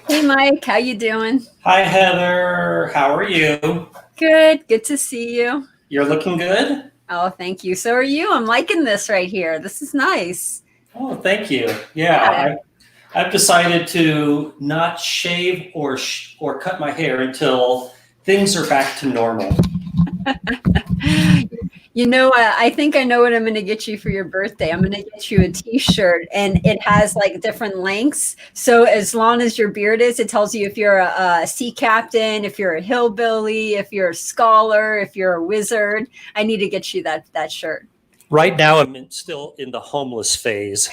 Hey Mike, how you doing? Hi, Heather. How are you? Good to see you. You're looking good? Oh, thank you. So are you. I'm liking this right here. This is nice. Oh, thank you. Yeah. I've decided to not shave or cut my hair until things are back to normal. I think I know what I'm going to get you for your birthday. I'm going to get you a t-shirt and it has like different lengths. So as long as your beard is, it tells you if you're a sea captain, if you're a hillbilly, if you're a scholar, if you're a wizard. I need to get you that shirt. Right now, still in the homeless phase,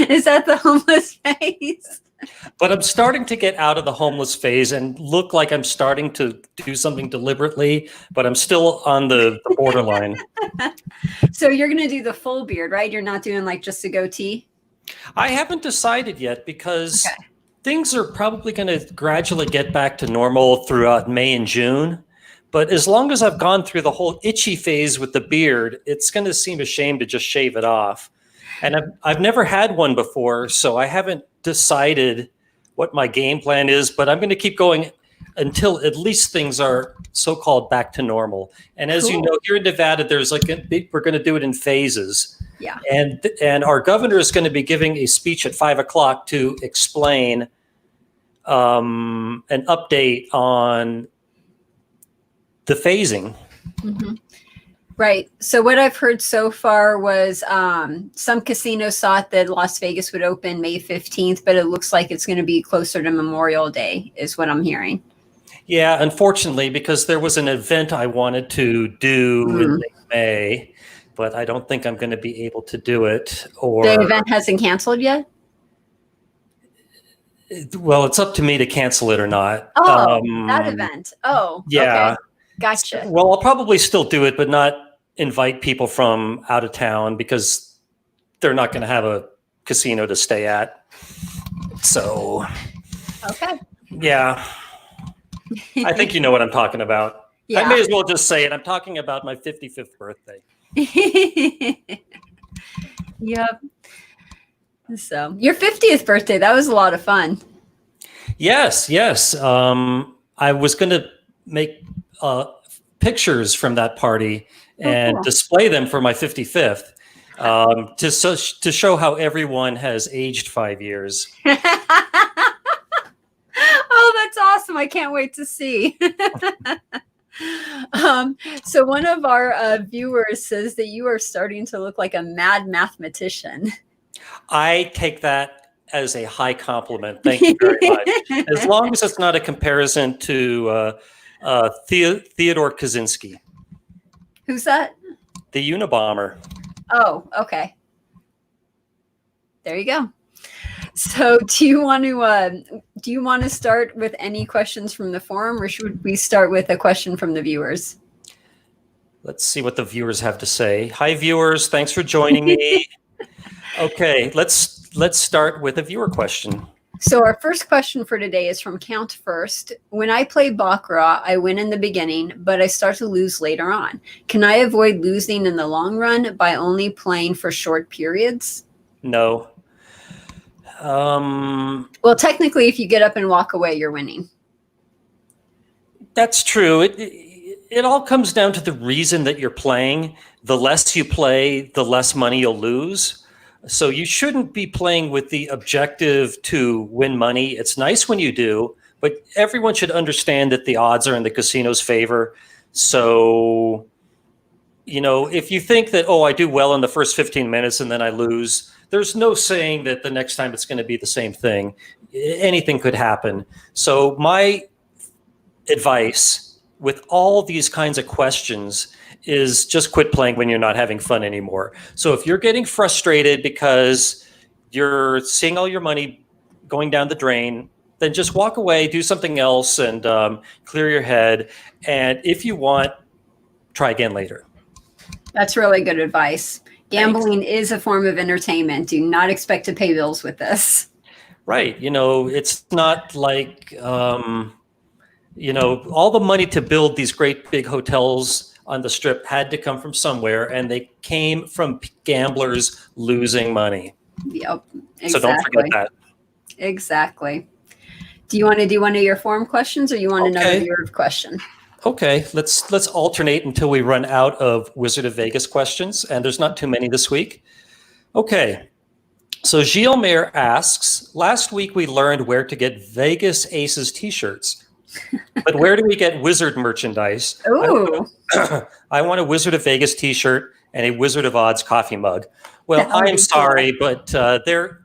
Is that the homeless face? but I'm starting to get out of the homeless phase and look like I'm starting to do something deliberately, but I'm still on the borderline. So you're going to do the full beard, right? You're not doing like just a goatee? I haven't decided yet because Okay. things are probably going to gradually get back to normal throughout May and June. But as long as I've gone through the whole itchy phase with the beard, it's going to seem a shame to just shave it off. And I've never had one before, so I haven't decided what my game plan is, but I'm going to keep going until at least things are so-called back to normal. And as you Cool. know, here in Nevada, there's we're going to do it in phases. Yeah. And our governor is going to be giving a speech at 5 o'clock to explain an update on the phasing. Mm-hmm. Right. So what I've heard so far was some casinos thought that Las Vegas would open May 15th, but it looks like it's going to be closer to Memorial Day is what I'm hearing. Yeah, unfortunately, because there was an event I wanted to do in late May, but I don't think I'm going to be able to do it. The event hasn't canceled yet? Well, it's up to me to cancel it or not. Oh, that event. Oh, yeah. Okay. Gotcha. Well, I'll probably still do it, but not invite people from out of town because they're not going to have a casino to stay at. So, Okay. yeah, I think you know what I'm talking about. Yeah. I may as well just say it. I'm talking about my 55th birthday. Yep. So your 50th birthday, that was a lot of fun. Yes. I was going to make pictures from that party and display them for my 55th to show how everyone has aged 5 years. Oh, that's awesome. I can't wait to see. So one of our viewers says that you are starting to look like a mad mathematician. I take that as a high compliment. Thank you very much. As long as it's not a comparison to Theodore Kaczynski. Who's that? The Unabomber. Oh, okay. There you go. So do you want to start with any questions from the forum, or should we start with a question from the viewers? Let's see what the viewers have to say. Hi, viewers. Thanks for joining me. Okay, let's start with a viewer question. So our first question for today is from Count First. When I play Baccarat, I win in the beginning, but I start to lose later on. Can I avoid losing in the long run by only playing for short periods? No. Well, technically, if you get up and walk away, you're winning. That's true. It all comes down to the reason that you're playing. The less you play, the less money you'll lose. So you shouldn't be playing with the objective to win money. It's nice when you do, but everyone should understand that the odds are in the casino's favor. So, if you think that, I do well in the first 15 minutes and then I lose, there's no saying that the next time it's going to be the same thing. Anything could happen. So my advice with all these kinds of questions is just quit playing when you're not having fun anymore. So if you're getting frustrated because you're seeing all your money going down the drain, then just walk away, do something else, and clear your head. And if you want, try again later. That's really good advice. Gambling is a form of entertainment. Do not expect to pay bills with this. Right. It's not like, all the money to build these great big hotels on the Strip had to come from somewhere, and they came from gamblers losing money. Yep. Exactly. So don't forget that. Exactly. Do you want to do one of your form questions, or you want another Okay. viewer question? Okay, let's alternate until we run out of Wizard of Vegas questions, and there's not too many this week. Okay, so Gilles Mayer asks, last week we learned where to get Vegas Aces t-shirts, but where do we get Wizard merchandise? Ooh. I want a Wizard of Vegas t-shirt and a Wizard of Odds coffee mug. Well, That would I'm be sorry, cool. but there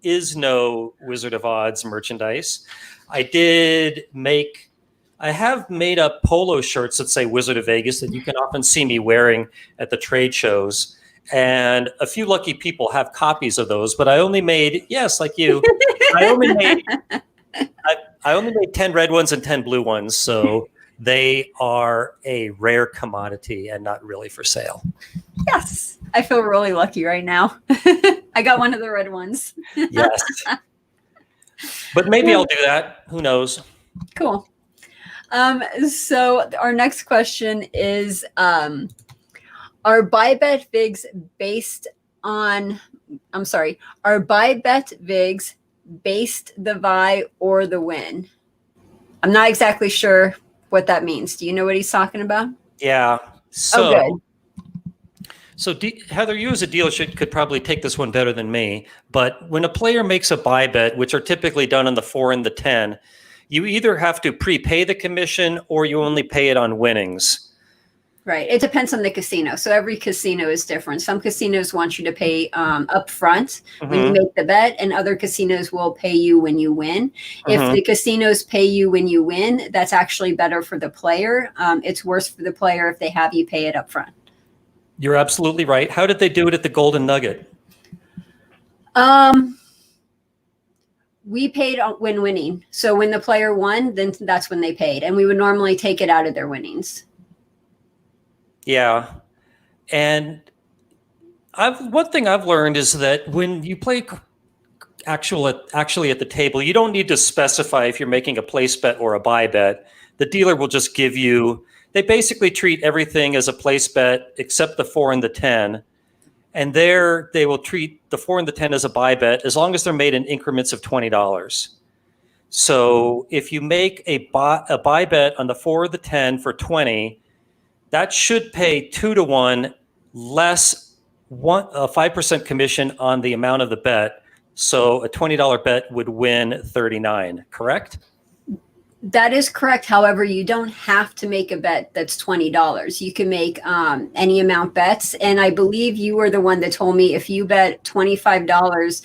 is no Wizard of Odds merchandise. I have made up polo shirts that say Wizard of Vegas that you can often see me wearing at the trade shows. And a few lucky people have copies of those, but I only made, yes, like you, I only made, I only made 10 red ones and 10 blue ones. So they are a rare commodity and not really for sale. Yes. I feel really lucky right now. I got one of the red ones. Yes. But maybe I'll do that. Who knows? Cool. So our next question is, are buy bet vigs based on, are buy bet vigs based the vi or the win? I'm not exactly sure what that means. Do you know what he's talking about? Yeah. So, Oh, Heather, you as a dealer could probably take this one better than me. But when a player makes a buy bet, which are typically done on the 4 and the 10, you either have to prepay the commission or you only pay it on winnings. right. It depends on the casino. So every casino is different. Some casinos want you to pay up front when you make the bet, and other casinos will pay you when you win. If the casinos pay you when you win, that's actually better for the player. It's worse for the player if they have you pay it up front. You're absolutely right. How did they do it at the Golden Nugget? We paid when winning. So when the player won, then that's when they paid. And we would normally take it out of their winnings. Yeah. And one thing I've learned is that when you play actually at the table, you don't need to specify if you're making a place bet or a buy bet. The dealer will just give you, they basically treat everything as a place bet except the 4 and the 10. And there they will treat the 4 and the 10 as a buy bet as long as they're made in increments of $20. So if you make a buy bet on the 4 or the 10 for 20, that should pay 2 to 1 less a 5% commission on the amount of the bet. So a $20 bet would win 39, correct? That is correct. However, you don't have to make a bet that's $20. You can make any amount bets. And I believe you were the one that told me if you bet $25,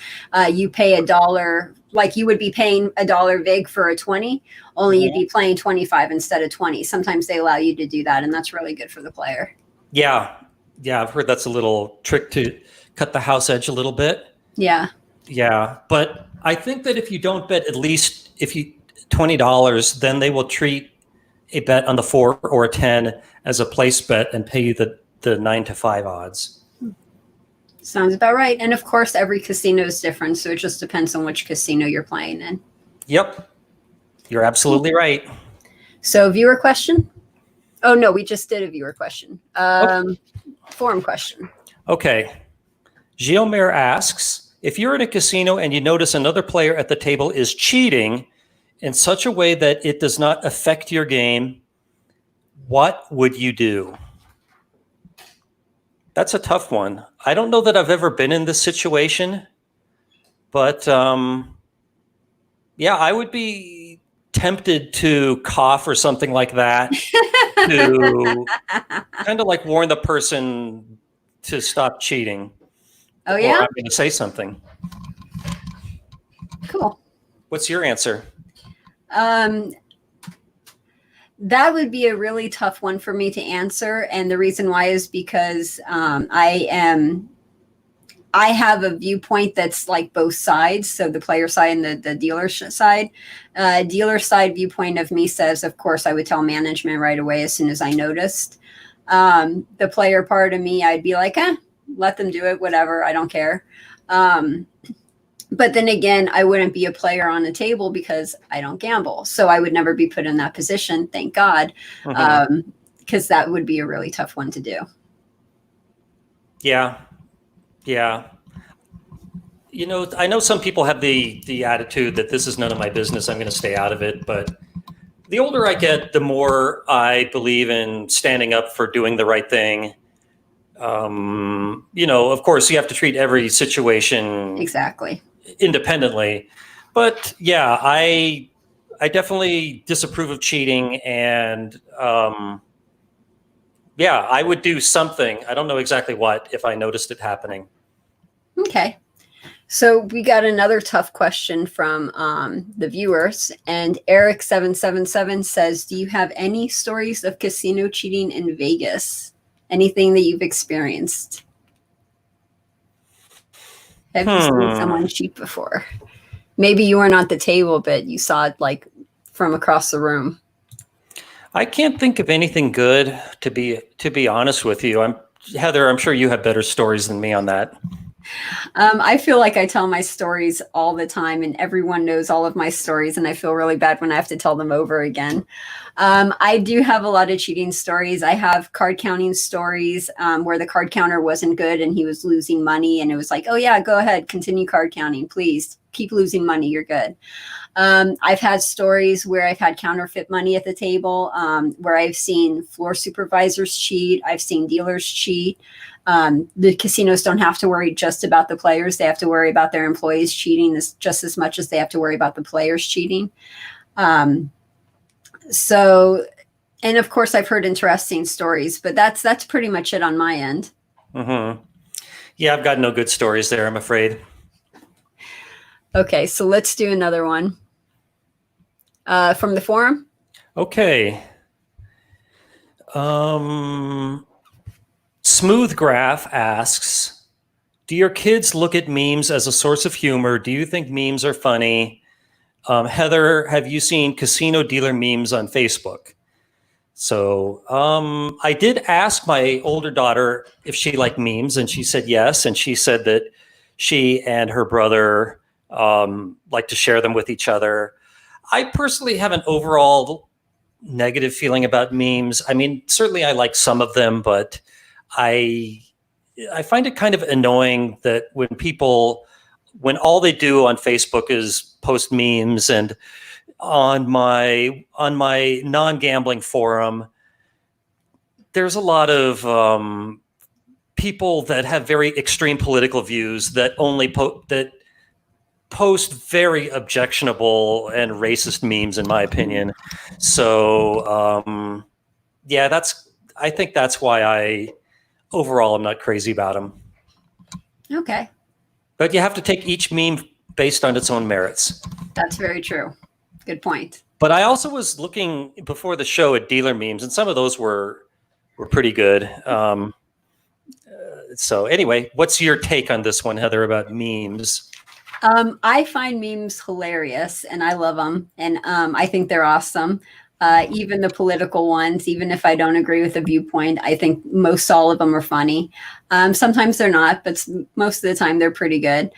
you pay $1. Like you would be paying $1 vig for a 20, only you'd be playing 25 instead of 20. Sometimes they allow you to do that, and that's really good for the player. Yeah. Yeah, I've heard that's a little trick to cut the house edge a little bit. Yeah. Yeah, but I think that if you don't bet at least $20, then they will treat a bet on the 4 or a 10 as a place bet and pay you the 9 to 5 odds. Sounds about right. And of course, every casino is different, so it just depends on which casino you're playing in. Yep, you're absolutely right. So, viewer question? Oh, no, we just did a viewer question. Forum question. Okay. Gilmer asks, if you're in a casino and you notice another player at the table is cheating in such a way that it does not affect your game, what would you do? That's a tough one. I don't know that I've ever been in this situation, but yeah, I would be tempted to cough or something like that to kind of like warn the person to stop cheating. Oh, yeah? Or I'm going to say something. Cool. What's your answer? That would be a really tough one for me to answer. And the reason why is because I have a viewpoint that's like both sides. So the player side and the dealer side. Dealer side viewpoint of me says, of course, I would tell management right away as soon as I noticed. The player part of me, I'd be like, let them do it, whatever. I don't care. But then again, I wouldn't be a player on the table because I don't gamble. So I would never be put in that position, thank God, because that would be a really tough one to do. Yeah. Yeah. I know some people have the attitude that this is none of my business. I'm going to stay out of it. But the older I get, the more I believe in standing up for doing the right thing. Of course, you have to treat every situation Exactly. independently. But yeah, I definitely disapprove of cheating, and yeah, I would do something. I don't know exactly what if I noticed it happening. Okay. So we got another tough question from the viewers, and Eric777 says, "Do you have any stories of casino cheating in Vegas? Anything that you've experienced? Have you seen someone cheat before? Maybe you weren't at the table, but you saw it like from across the room." I can't think of anything good, to be honest with you. Heather, I'm sure you have better stories than me on that. I feel like I tell my stories all the time, and everyone knows all of my stories, and I feel really bad when I have to tell them over again. I do have a lot of cheating stories. I have card counting stories where the card counter wasn't good and he was losing money, and it was like, "Oh yeah, go ahead, continue card counting, please. Keep losing money, you're good." I've had stories where I've had counterfeit money at the table, where I've seen floor supervisors cheat. I've seen dealers cheat. The casinos don't have to worry just about the players. They have to worry about their employees cheating just as much as they have to worry about the players cheating. And of course, I've heard interesting stories, but that's pretty much it on my end. Mm-hmm. Yeah, I've got no good stories there, I'm afraid. Okay, so let's do another one from the forum. Okay. Smooth Graph asks, do your kids look at memes as a source of humor? Do you think memes are funny? Heather, have you seen casino dealer memes on Facebook? So I did ask my older daughter if she liked memes, and she said yes. And she said that she and her brother like to share them with each other. I personally have an overall negative feeling about memes. I mean, certainly I like some of them, but I find it kind of annoying that when all they do on Facebook is post memes, and on my non-gambling forum, there's a lot of people that have very extreme political views that only post very objectionable and racist memes, in my opinion. So yeah, I think that's why overall I'm not crazy about them. Okay. But you have to take each meme based on its own merits. That's very true. Good point. But I also was looking before the show at dealer memes, and some of those were pretty good. So anyway, what's your take on this one, Heather, about memes? I find memes hilarious, and I love them, and I think they're awesome. Even the political ones, even if I don't agree with the viewpoint, I think most all of them are funny. Sometimes they're not, but most of the time they're pretty good.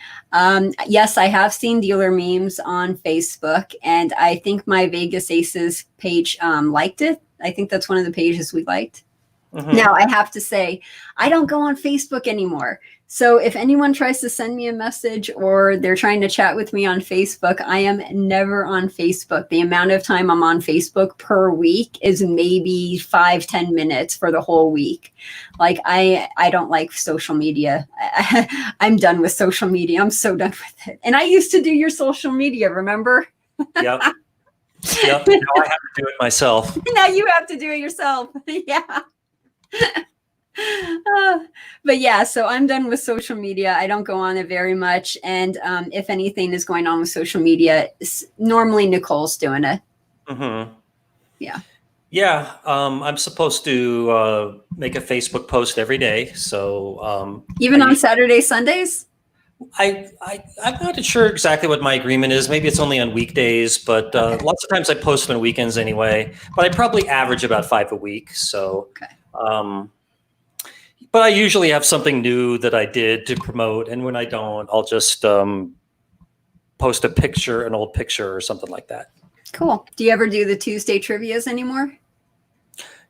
Yes, I have seen dealer memes on Facebook, and I think my Vegas Aces page liked it. I think that's one of the pages we liked. Mm-hmm. Now, I have to say, I don't go on Facebook anymore. So if anyone tries to send me a message or they're trying to chat with me on Facebook, I am never on Facebook. The amount of time I'm on Facebook per week is maybe 5-10 minutes for the whole week. Like I don't like social media. I'm done with social media. I'm so done with it. And I used to do your social media, remember? Yep. Yep. Now I have to do it myself. Now you have to do it yourself. Yeah. But yeah, so I'm done with social media. I don't go on it very much. And if anything is going on with social media, normally Nicole's doing it. Mm-hmm. Yeah. Yeah. I'm supposed to make a Facebook post every day. So even on Saturdays, Sundays? I'm not sure exactly what my agreement is. Maybe it's only on weekdays, but okay. Lots of times I post on weekends anyway. But I probably average about 5 a week. So okay. But I usually have something new that I did to promote, and when I don't, I'll just post a picture, an old picture or something like that. Cool. Do you ever do the Tuesday trivias anymore?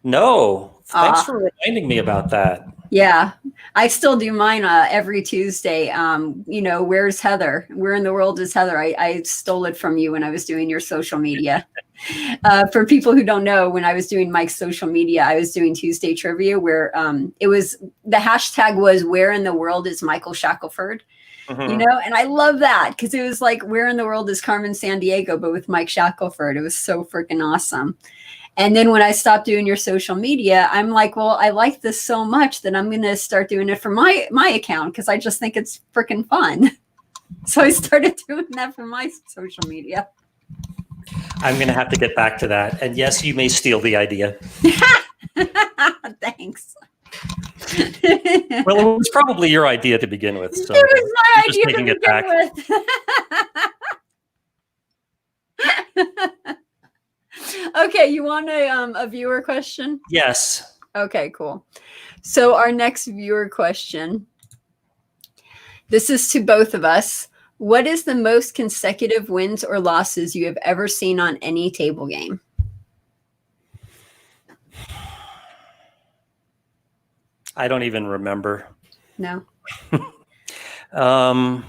No. Thanks for reminding me about that. Yeah, I still do mine every Tuesday. Where's Heather? Where in the world is Heather? I stole it from you when I was doing your social media. For people who don't know, when I was doing Mike's social media, I was doing Tuesday trivia where it was the hashtag was where in the world is Michael Shackelford? Mm-hmm. And I love that because it was like where in the world is Carmen Sandiego, but with Mike Shackelford. It was so freaking awesome. And then when I stopped doing your social media, I'm like, well, I like this so much that I'm going to start doing it for my account because I just think it's freaking fun. So I started doing that for my social media. I'm going to have to get back to that. And yes, you may steal the idea. Thanks. Well, it was probably your idea to begin with. So it was my just idea taking to it back. With. Okay, you want a viewer question? Yes. Okay, cool. So our next viewer question, this is to both of us. What is the most consecutive wins or losses you have ever seen on any table game? I don't even remember. No. Um,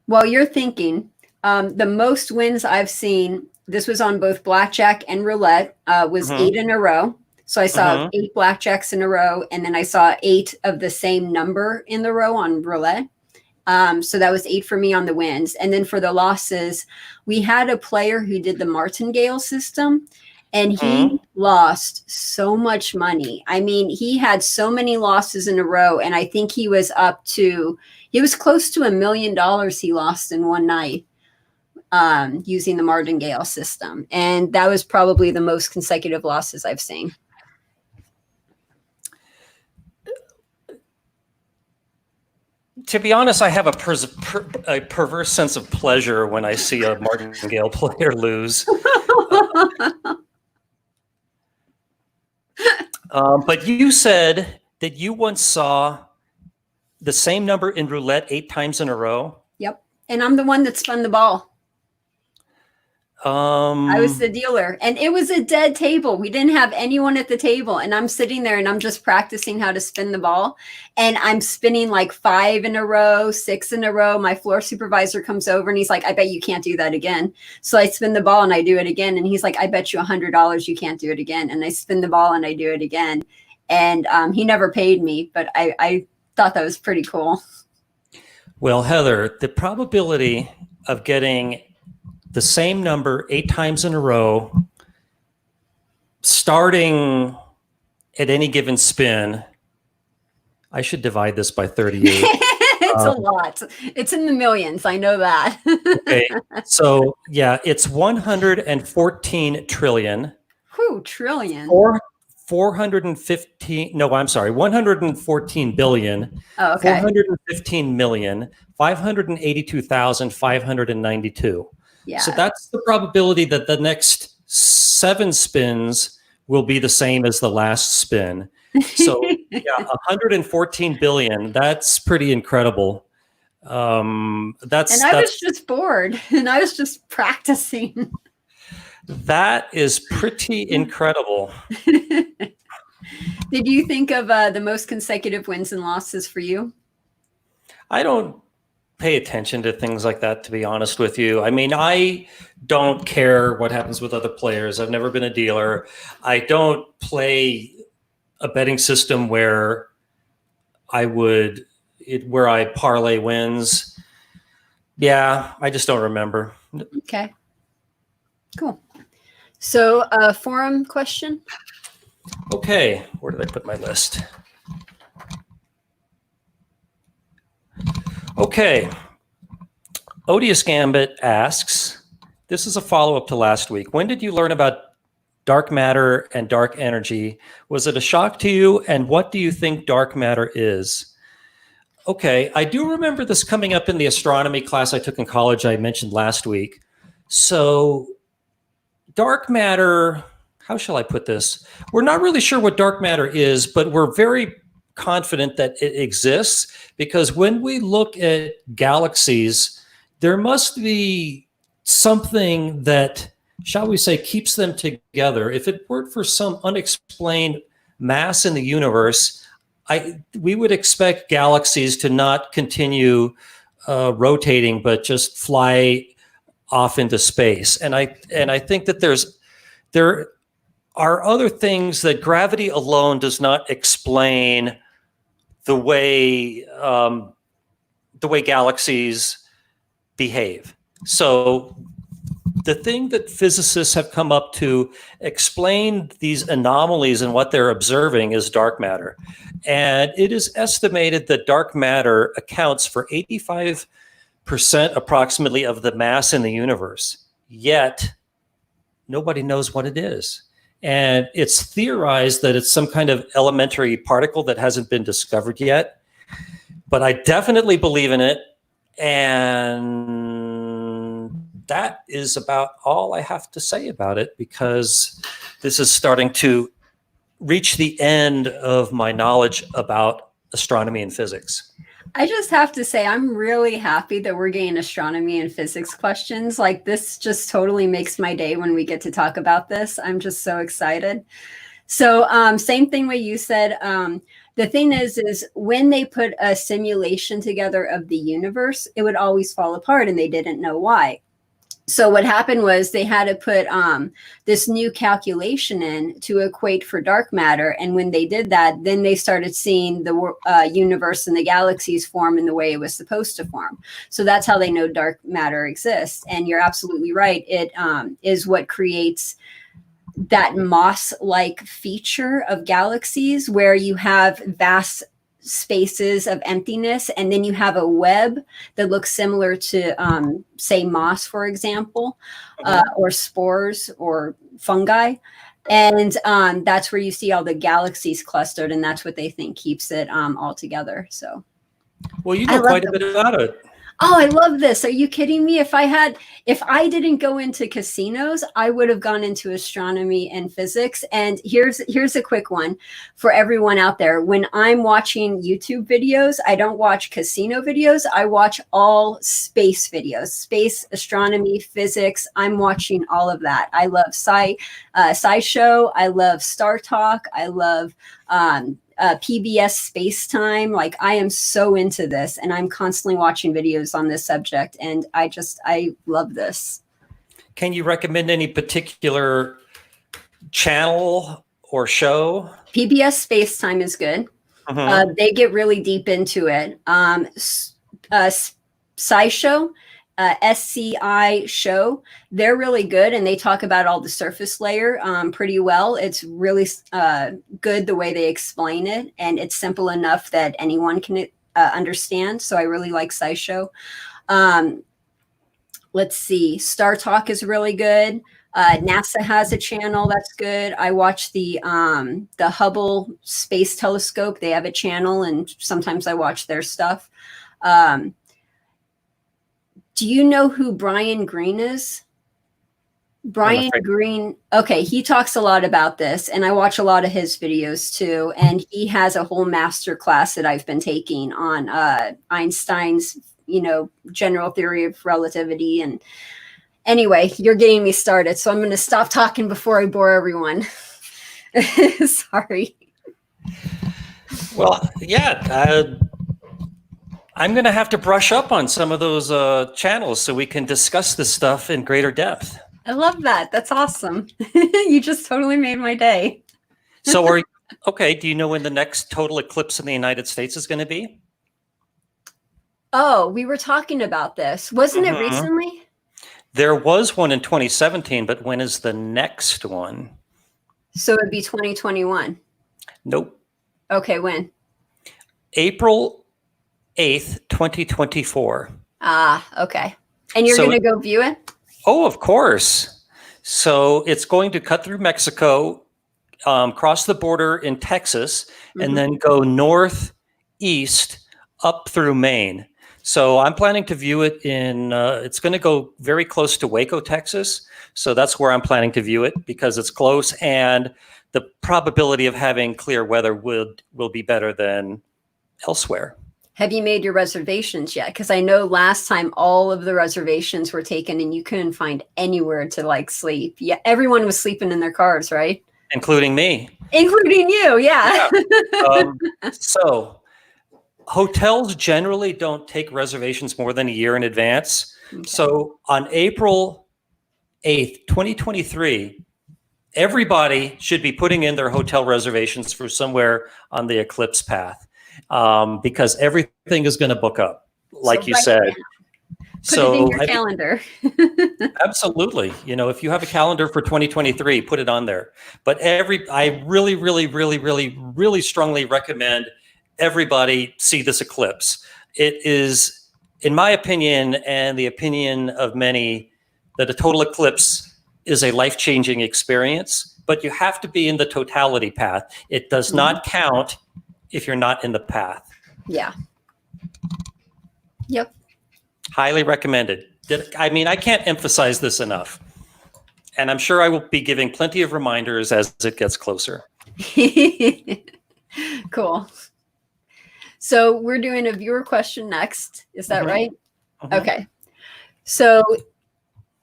While you're thinking, the most wins I've seen, this was on both blackjack and roulette, was 8 in a row. So I saw 8 blackjacks in a row, and then I saw 8 of the same number in the row on roulette. So that was 8 for me on the wins. And then for the losses, we had a player who did the martingale system, and he lost so much money. I mean, he had so many losses in a row, and I think he was close to $1 million he lost in one night using the martingale system. And that was probably the most consecutive losses I've seen. To be honest, I have a perverse sense of pleasure when I see a martingale player lose. But you said that you once saw the same number in roulette 8 times in a row. Yep. And I'm the one that spun the ball. I was the dealer, and it was a dead table. We didn't have anyone at the table, and I'm sitting there and I'm just practicing how to spin the ball, and I'm spinning like 5 in a row, 6 in a row. My floor supervisor comes over and he's like, I bet you can't do that again. So I spin the ball and I do it again, and he's like, I bet you $100 you can't do it again. And I spin the ball and I do it again, and he never paid me, but I thought that was pretty cool. Well, Heather, the probability of getting the same number 8 times in a row, starting at any given spin, I should divide this by 38. It's a lot. It's in the millions. I know that. Okay. So yeah, it's 114 trillion. Whew, trillion. 114 billion. Oh, okay. 415 million, 582,592. Yeah. So that's the probability that the next 7 spins will be the same as the last spin. So yeah, 114 billion. That's pretty incredible. I was just bored, and I was just practicing. That is pretty incredible. Did you think of the most consecutive wins and losses for you? I don't pay attention to things like that, to be honest with you. I mean, I don't care what happens with other players. I've never been a dealer. I don't play a betting system where I parlay wins. Yeah, I just don't remember. Okay, cool. So forum question. Okay, where did I put my list? Okay, Odious Gambit asks, this is a follow-up to last week. When did you learn about dark matter and dark energy? Was it a shock to you? And what do you think dark matter is? Okay, I do remember this coming up in the astronomy class I took in college I mentioned last week. So dark matter, how shall I put this? We're not really sure what dark matter is, but we're very confident that it exists because when we look at galaxies, there must be something that, shall we say, keeps them together. If it weren't for some unexplained mass in the universe, we would expect galaxies to not continue rotating, but just fly off into space. And I think that there are other things that gravity alone does not explain the way galaxies behave. So the thing that physicists have come up to explain these anomalies and what they're observing is dark matter. And it is estimated that dark matter accounts for 85% approximately of the mass in the universe. Yet nobody knows what it is. And it's theorized that it's some kind of elementary particle that hasn't been discovered yet. But I definitely believe in it. And that is about all I have to say about it, because this is starting to reach the end of my knowledge about astronomy and physics. I just have to say, I'm really happy that we're getting astronomy and physics questions. Like, this just totally makes my day when we get to talk about this. I'm just so excited. So same thing what you said. The thing is when they put a simulation together of the universe, it would always fall apart and they didn't know why. So what happened was they had to put this new calculation in to equate for dark matter. And when they did that, then they started seeing the universe and the galaxies form in the way it was supposed to form. So that's how they know dark matter exists. And you're absolutely right. It is what creates that moss-like feature of galaxies where you have vast spaces of emptiness, and then you have a web that looks similar to say moss, for example, or spores or fungi, and that's where you see all the galaxies clustered, and that's what they think keeps it all together. So well, you know quite a bit about it. Oh, I love this. Are you kidding me? If I didn't go into casinos, I would have gone into astronomy and physics. And here's a quick one for everyone out there. When I'm watching YouTube videos, I don't watch casino videos. I watch all space videos, space, astronomy, physics. I'm watching all of that. I love SciShow. I love Star Talk. I love PBS Space Time. Like, I am so into this, and I'm constantly watching videos on this subject, and I love this. Can you recommend any particular channel or show? PBS Space Time is good. They get really deep into it. SciShow, SCI show, they're really good, and they talk about all the surface layer pretty well. It's really good the way they explain it, and it's simple enough that anyone can understand. So I really like SciShow. Let's see, Star Talk is really good. NASA has a channel that's good. I watch the Hubble Space Telescope. They have a channel, and sometimes I watch their stuff. Do you know who Brian Greene is? Brian Greene. Okay, he talks a lot about this, and I watch a lot of his videos too. And he has a whole master class that I've been taking on Einstein's, general theory of relativity. And anyway, you're getting me started, so I'm going to stop talking before I bore everyone. Sorry. Well, yeah. I'm going to have to brush up on some of those channels so we can discuss this stuff in greater depth. I love that. That's awesome. You just totally made my day. So okay, do you know when the next total eclipse in the United States is going to be? Oh, we were talking about this. Wasn't it recently? There was one in 2017, but when is the next one? So it'd be 2021. Nope. Okay, when? April 8th, 2024. Ah, okay. And you're going to go view it? Oh, of course. So it's going to cut through Mexico, cross the border in Texas, and then go northeast up through Maine. So I'm planning to view it it's going to go very close to Waco, Texas. So that's where I'm planning to view it because it's close, and the probability of having clear weather will be better than elsewhere. Have you made your reservations yet? Because I know last time all of the reservations were taken and you couldn't find anywhere to sleep. Yeah, everyone was sleeping in their cars, right? including me. Including you, yeah. So hotels generally don't take reservations more than a year in advance. Okay. So on April 8th, 2023, everybody should be putting in their hotel reservations for somewhere on the eclipse path, because everything is going to book up, like So you right said. now, put it in your calendar. Absolutely. If you have a calendar for 2023, put it on there. But I really, really, really, really, really strongly recommend everybody see this eclipse. It is, in my opinion, and the opinion of many, that a total eclipse is a life-changing experience, but you have to be in the totality path. It does not count if you're not in the path. Yeah. Yep. Highly recommended. I can't emphasize this enough. And I'm sure I will be giving plenty of reminders as it gets closer. Cool. So we're doing a viewer question next. Is that right? Okay. So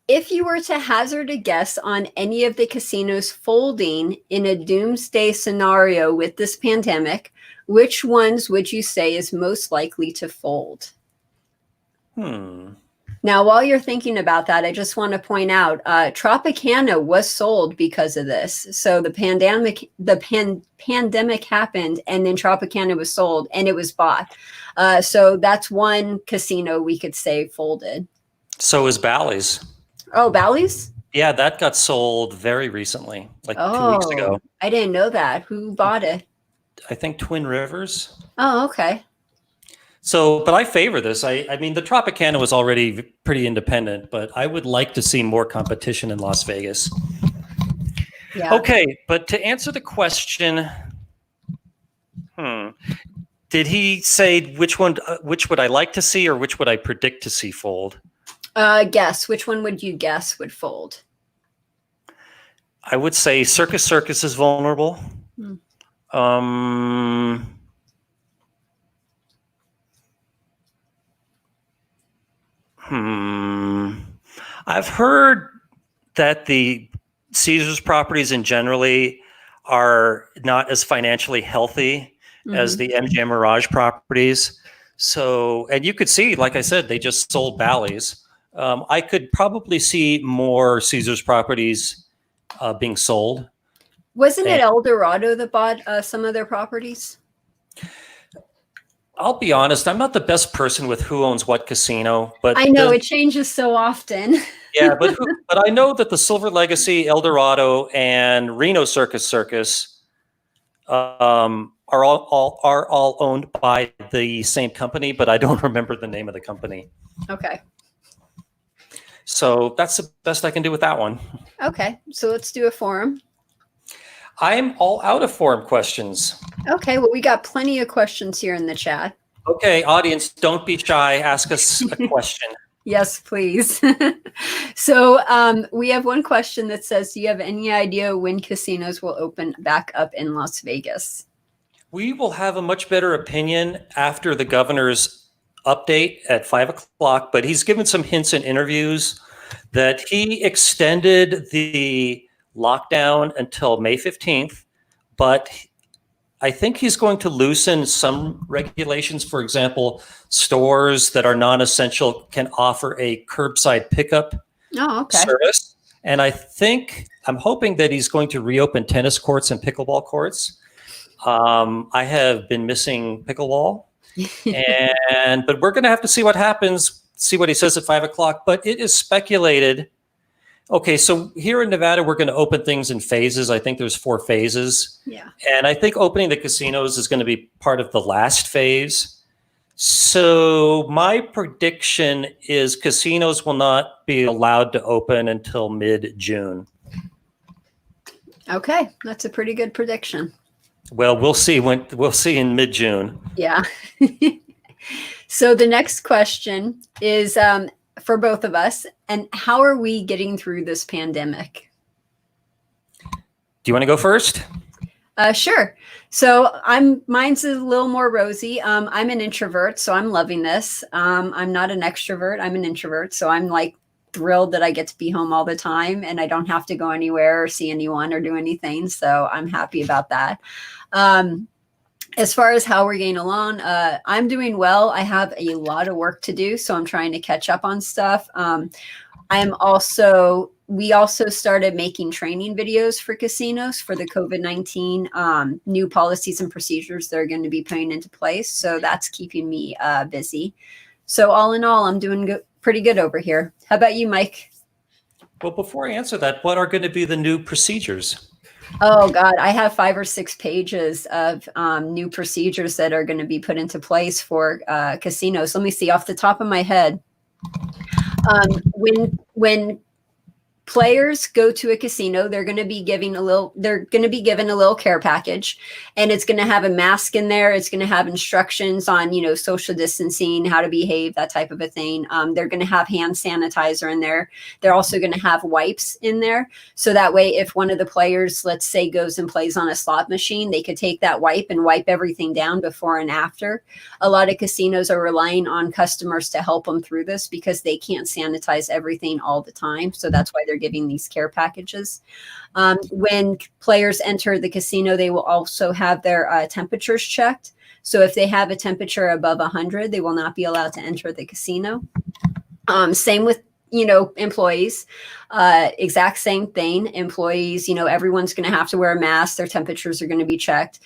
if you were to hazard a guess on any of the casinos folding in a doomsday scenario with this pandemic, which ones would you say is most likely to fold? Now, while you're thinking about that, I just want to point out Tropicana was sold because of this. So the pandemic happened, and then Tropicana was sold, and it was bought. So that's one casino we could say folded. So is Bally's. Oh, Bally's? Yeah, that got sold very recently, like 2 weeks ago. I didn't know that. Who bought it? I think Twin Rivers. Oh, okay. So, but I favor this. I mean, the Tropicana was already pretty independent, but I would like to see more competition in Las Vegas. Yeah. Okay, but to answer the question, did he say which would I like to see, or which would I predict to see fold? Guess. Which one would you guess would fold? I would say Circus Circus is vulnerable. I've heard that the Caesars properties in generally are not as financially healthy as the MGM Mirage properties. So, and you could see, like I said, they just sold Bally's. I could probably see more Caesars properties being sold. Wasn't it El Dorado that bought some of their properties? I'll be honest, I'm not the best person with who owns what casino, but I know it changes so often. Yeah, but I know that the Silver Legacy, El Dorado, and Reno Circus are all owned by the same company, but I don't remember the name of the company. Okay. So that's the best I can do with that one. Okay, so let's do a forum. I'm all out of forum questions. Okay, well, we got plenty of questions here in the chat. Okay, audience, don't be shy. Ask us a question. Yes, please. So we have one question that says, do you have any idea when casinos will open back up in Las Vegas? We will have a much better opinion after the governor's update at 5 o'clock, but he's given some hints in interviews that he extended the lockdown until May 15th, but I think he's going to loosen some regulations. For example, stores that are non-essential can offer a curbside pickup service. And I'm hoping that he's going to reopen tennis courts and pickleball courts. I have been missing pickleball, but we're going to have to see what happens, see what he says at 5 o'clock. But it is speculated. Okay, so here in Nevada, we're going to open things in phases. I think there's 4 phases. Yeah. And I think opening the casinos is going to be part of the last phase. So my prediction is casinos will not be allowed to open until mid-June. Okay, that's a pretty good prediction. Well, we'll see in mid-June. Yeah. So the next question is for both of us, and how are we getting through this pandemic? Do you want to go first? Sure. So mine's a little more rosy. I'm an introvert, so I'm loving this. I'm not an extrovert. I'm an introvert, so I'm like thrilled that I get to be home all the time and I don't have to go anywhere or see anyone or do anything. So I'm happy about that. As far as how we're getting along, I'm doing well. I have a lot of work to do, so I'm trying to catch up on stuff. We also started making training videos for casinos for the COVID-19 new policies and procedures they're going to be putting into place. So that's keeping me busy. So all in all, I'm doing pretty good over here. How about you, Mike? Well, before I answer that, what are going to be the new procedures? Oh God, I have 5 or 6 pages of new procedures that are going to be put into place for casinos. Let me see off the top of my head. When players go to a casino, they're going to be given a little care package, and it's going to have a mask in there. It's going to have instructions on, social distancing, how to behave, that type of a thing. They're going to have hand sanitizer in there. They're also going to have wipes in there. So that way, if one of the players, let's say, goes and plays on a slot machine, they could take that wipe and wipe everything down before and after. A lot of casinos are relying on customers to help them through this because they can't sanitize everything all the time. So that's why they're giving these care packages. When players enter the casino, they will also have their temperatures checked. So if they have a temperature above 100, they will not be allowed to enter the casino. Same with employees, exact same thing. Employees, everyone's going to have to wear a mask. Their temperatures are going to be checked.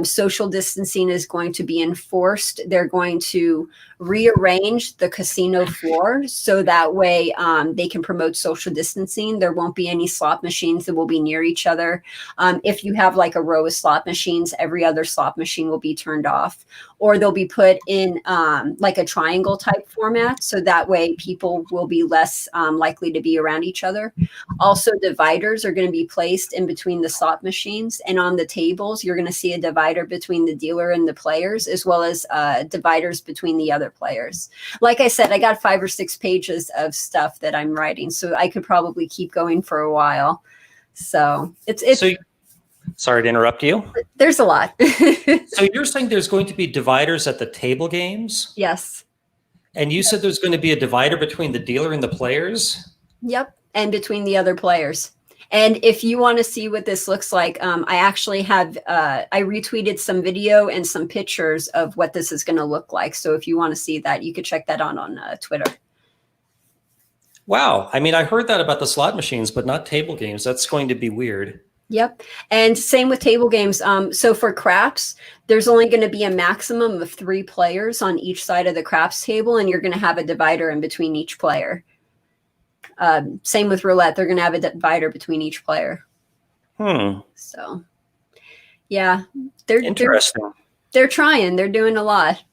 Social distancing is going to be enforced. They're going to rearrange the casino floor so that way they can promote social distancing. There won't be any slot machines that will be near each other. If you have like a row of slot machines, every other slot machine will be turned off, or they'll be put in like a triangle type format. So that way people will be less likely to be around each other. Also, dividers are going to be placed in between the slot machines, and on the tables, you're going to see a divider between the dealer and the players, as well as dividers between the other players. Like I said, I got 5 or 6 pages of stuff that I'm writing, so I could probably keep going for a while. So it's So, sorry to interrupt you. There's a lot. So you're saying there's going to be dividers at the table games? Yes. And you said there's going to be a divider between the dealer and the players? Yep. And between the other players. And if you want to see what this looks like, I actually have, I retweeted some video and some pictures of what this is going to look like. So if you want to see that, you could check that on Twitter. Wow. I mean, I heard that about the slot machines, but not table games. That's going to be weird. Yep. And same with table games. So for craps, there's only going to be a maximum of 3 players on each side of the craps table, and you're going to have a divider in between each player. Same with roulette. They're going to have a divider between each player. So, yeah. Interesting. They're trying. They're doing a lot.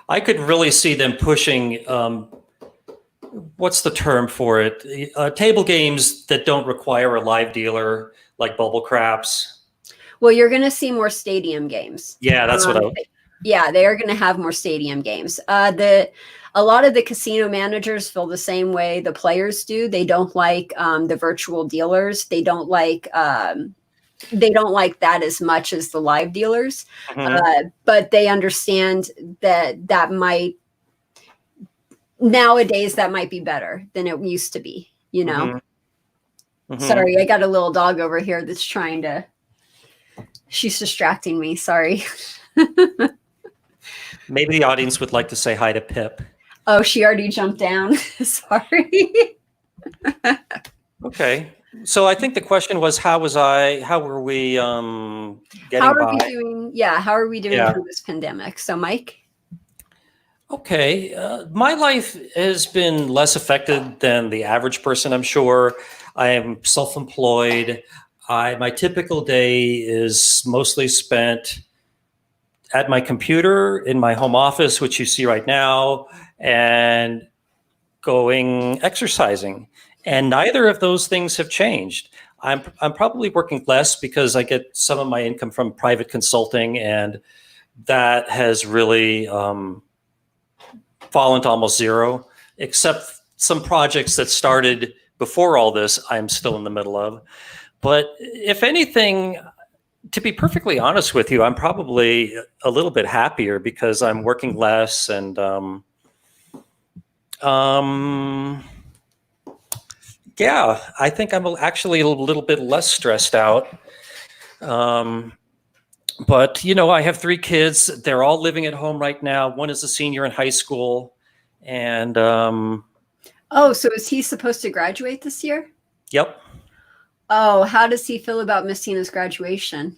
I could really see them pushing, what's the term for it? Table games that don't require a live dealer, like bubble craps. Well, you're going to see more stadium games. Yeah, that's what Yeah, they are going to have more stadium games. A lot of the casino managers feel the same way the players do. They don't like the virtual dealers. They don't like that as much as the live dealers. Mm-hmm. But they understand that might nowadays that might be better than it used to be. Mm-hmm. Mm-hmm. Sorry, I got a little dog over here that's trying to. She's distracting me. Sorry. Maybe the audience would like to say hi to Pip. Oh, she already jumped down. Sorry. Okay. So I think the question was, how were we getting how are by? we doing? Yeah. How are we doing through this pandemic? So, Mike? Okay. My life has been less affected than the average person, I'm sure. I am self-employed. My typical day is mostly spent at my computer in my home office, which you see right now, and going exercising. And neither of those things have changed. I'm probably working less because I get some of my income from private consulting, and that has really fallen to almost zero, except some projects that started before all this I'm still in the middle of. But if anything, to be perfectly honest with you, I'm probably a little bit happier because I'm working less, and Yeah, I think I'm actually a little bit less stressed out. But I have 3 kids. They're all living at home right now. One is a senior in high school, and Oh, so is he supposed to graduate this year? yep. Oh, how does he feel about missing his graduation?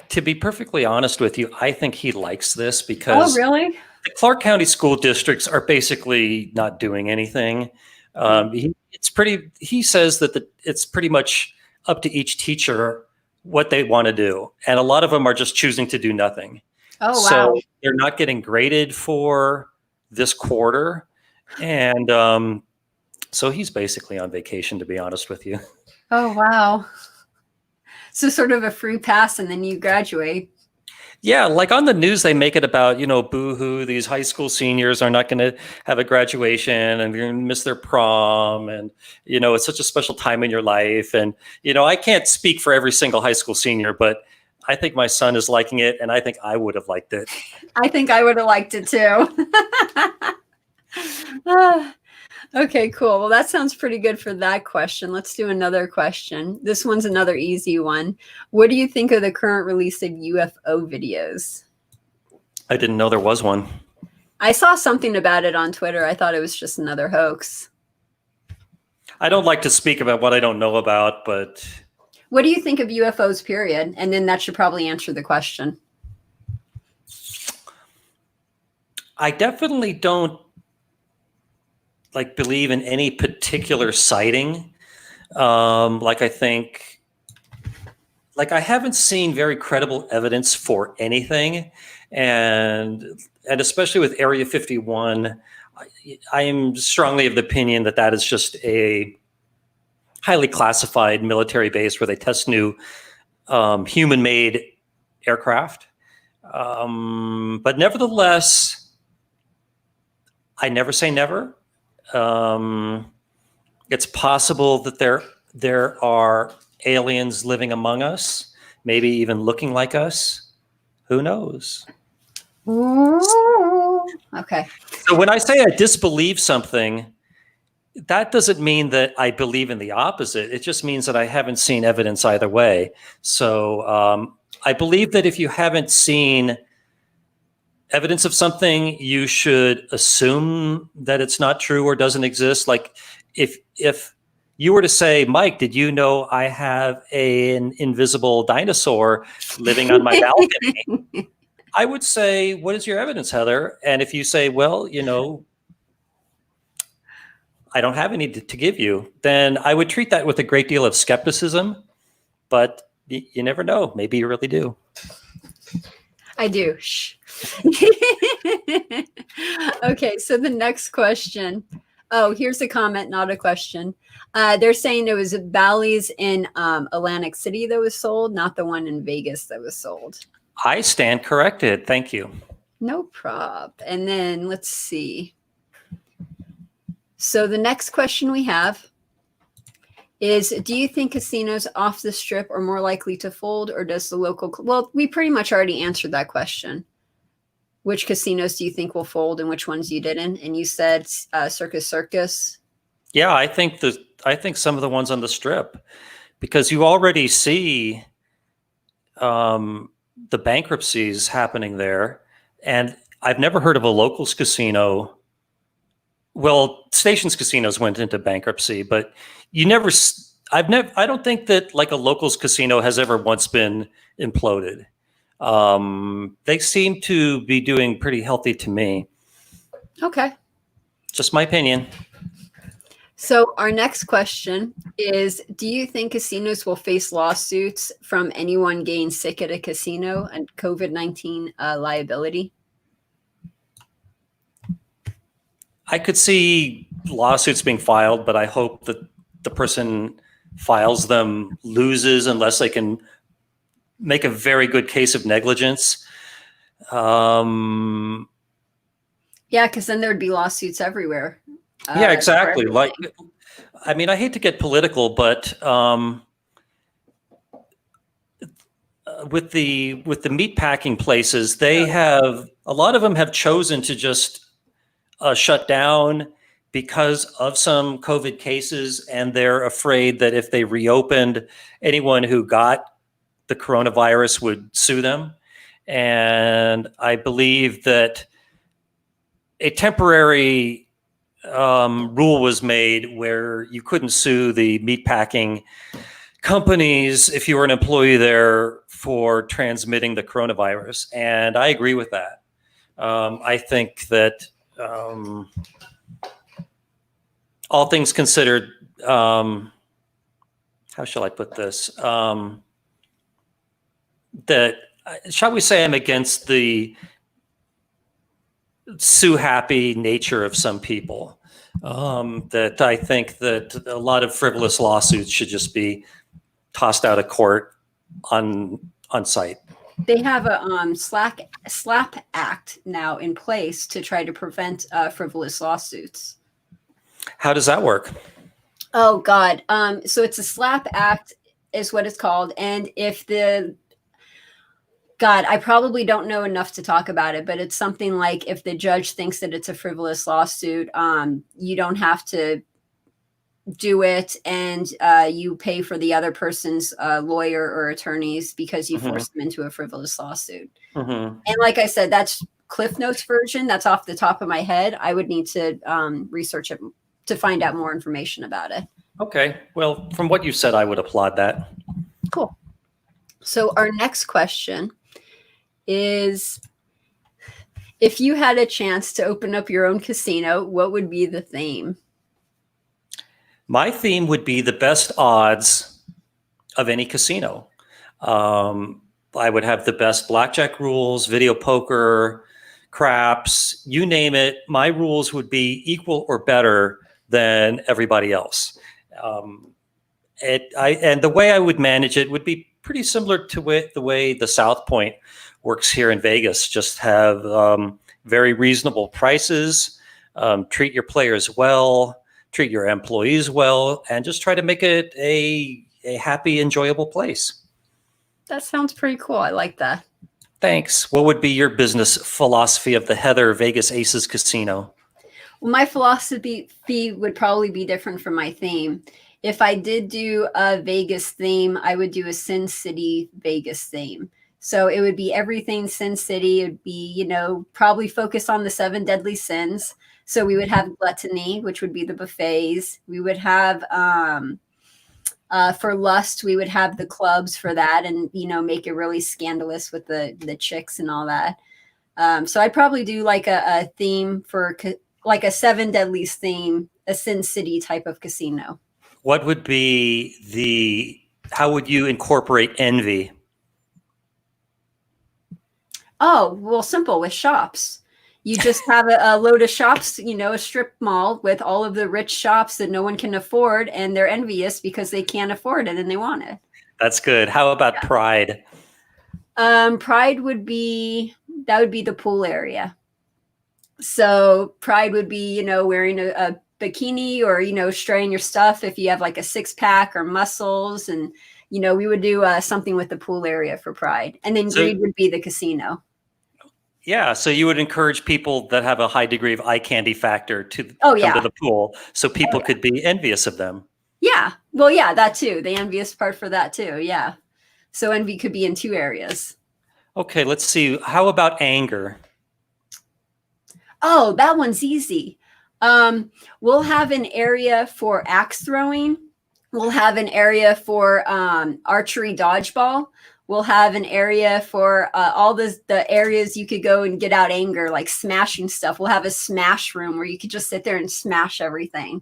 To be perfectly honest with you, I think he likes this Oh, because really? the Clark County school districts are basically not doing anything. He says that it's pretty much up to each teacher what they want to do. And a lot of them are just choosing to do nothing. Oh, wow. So they're not getting graded for this quarter. And so he's basically on vacation, to be honest with you. Oh, wow. So sort of a free pass and then you graduate. Yeah, like on the news, they make it about, boo-hoo, these high school seniors are not going to have a graduation and they're going to miss their prom. And, it's such a special time in your life. And, I can't speak for every single high school senior, but I think my son is liking it. And I think I would have liked it. I think I would have liked it too. Okay, cool. Well, that sounds pretty good for that question. Let's do another question. This one's another easy one. What do you think of the current release of UFO videos? I didn't know there was one. I saw something about it on Twitter. I thought it was just another hoax. I don't like to speak about what I don't know about, but... What do you think of UFOs, period? And then that should probably answer the question. I definitely don't believe in any particular sighting. I haven't seen very credible evidence for anything. And especially with Area 51, I am strongly of the opinion that is just a highly classified military base where they test new human-made aircraft. But nevertheless, I never say never. It's possible that there are aliens living among us, maybe even looking like us. Who knows? Okay. So when I say I disbelieve something, that doesn't mean that I believe in the opposite. It just means that I haven't seen evidence either way. So I believe that if you haven't seen evidence of something, you should assume that it's not true or doesn't exist. Like if you were to say, Mike, did you know I have an invisible dinosaur living on my balcony? I would say, what is your evidence, Heather? And if you say, well, I don't have any to give you, then I would treat that with a great deal of skepticism. But you never know. Maybe you really do. I do. Shh. Okay, so the next question. Oh, here's a comment, not a question. They're saying it was Bally's in Atlantic City that was sold, not the one in Vegas that was sold. I stand corrected. Thank you. No prob. And then let's see. So the next question we have is, do you think casinos off the strip are more likely to fold, or does the local... Well, we pretty much already answered that question. Which casinos do you think will fold and which ones you didn't? And you said Circus. Yeah, I think some of the ones on the strip, because you already see the bankruptcies happening there. And I've never heard of a locals casino. Well, Stations casinos went into bankruptcy, but I don't think that like a locals casino has ever once been imploded. They seem to be doing pretty healthy to me. Okay. Just my opinion. So our next question is, do you think casinos will face lawsuits from anyone getting sick at a casino and COVID-19 liability? I could see lawsuits being filed, but I hope that the person files them loses unless they can make a very good case of negligence. Yeah, because then there'd be lawsuits everywhere. Yeah, exactly. Like, I mean, I hate to get political, but with the meat packing places, they have a lot of them have chosen to just shut down because of some COVID cases, and they're afraid that if they reopened, anyone who got the coronavirus would sue them. And I believe that a temporary rule was made where you couldn't sue the meatpacking companies if you were an employee there for transmitting the coronavirus. And I agree with that. I think that all things considered, how shall I put this? That, shall we say, I'm against the sue happy nature of some people. That I think that a lot of frivolous lawsuits should just be tossed out of court on site. They have a SLAPP Act now in place to try to prevent frivolous lawsuits. How does that work? Oh God. So it's a SLAPP Act is what it's called. And if God, I probably don't know enough to talk about it, but it's something like if the judge thinks that it's a frivolous lawsuit, you don't have to do it, and you pay for the other person's lawyer or attorneys because you force them into a frivolous lawsuit. And like I said, that's Cliff Notes version. That's off the top of my head. I would need to research it to find out more information about it. Okay. Well, from what you said, I would applaud that. Cool. So our next question is, if you had a chance to open up your own casino, what would be the theme? My theme would be the best odds of any casino. I would have the best blackjack rules, video poker, craps, you name it. My rules would be equal or better than everybody else. And the way I would manage it would be pretty similar to the way the South Point works here in Vegas. Just have very reasonable prices, treat your players well, treat your employees well, and just try to make it a happy, enjoyable place. That sounds pretty cool. I like that. Thanks. What would be your business philosophy of the Heather Vegas Aces Casino? Well, my philosophy would probably be different from my theme. If I did do a Vegas theme, I would do a Sin City Vegas theme. So it would be everything Sin City. It would be, probably focus on the 7 deadly sins. So we would have gluttony, which would be the buffets. We would have, for lust, we would have the clubs for that, and, make it really scandalous with the chicks and all that. So I'd probably do like a theme for like a 7 deadlies theme, a Sin City type of casino. What would be how would you incorporate envy? Oh, well, simple, with shops. You just have a load of shops, a strip mall with all of the rich shops that no one can afford, and they're envious because they can't afford it and they want it. That's good. How about Pride? Pride would be the pool area. So Pride would be, wearing a bikini or, straying your stuff if you have like a 6-pack or muscles. And, we would do something with the pool area for Pride. And then greed would be the casino. Yeah, so you would encourage people that have a high degree of eye candy factor to come to the pool, so people could be envious of them. Yeah, well, yeah, that too. The envious part for that too, yeah. So envy could be in 2 areas. Okay, let's see. How about anger? Oh, that one's easy. We'll have an area for axe throwing. We'll have an area for archery dodgeball. We'll have an area for all the areas you could go and get out anger, like smashing stuff. We'll have a smash room where you could just sit there and smash everything.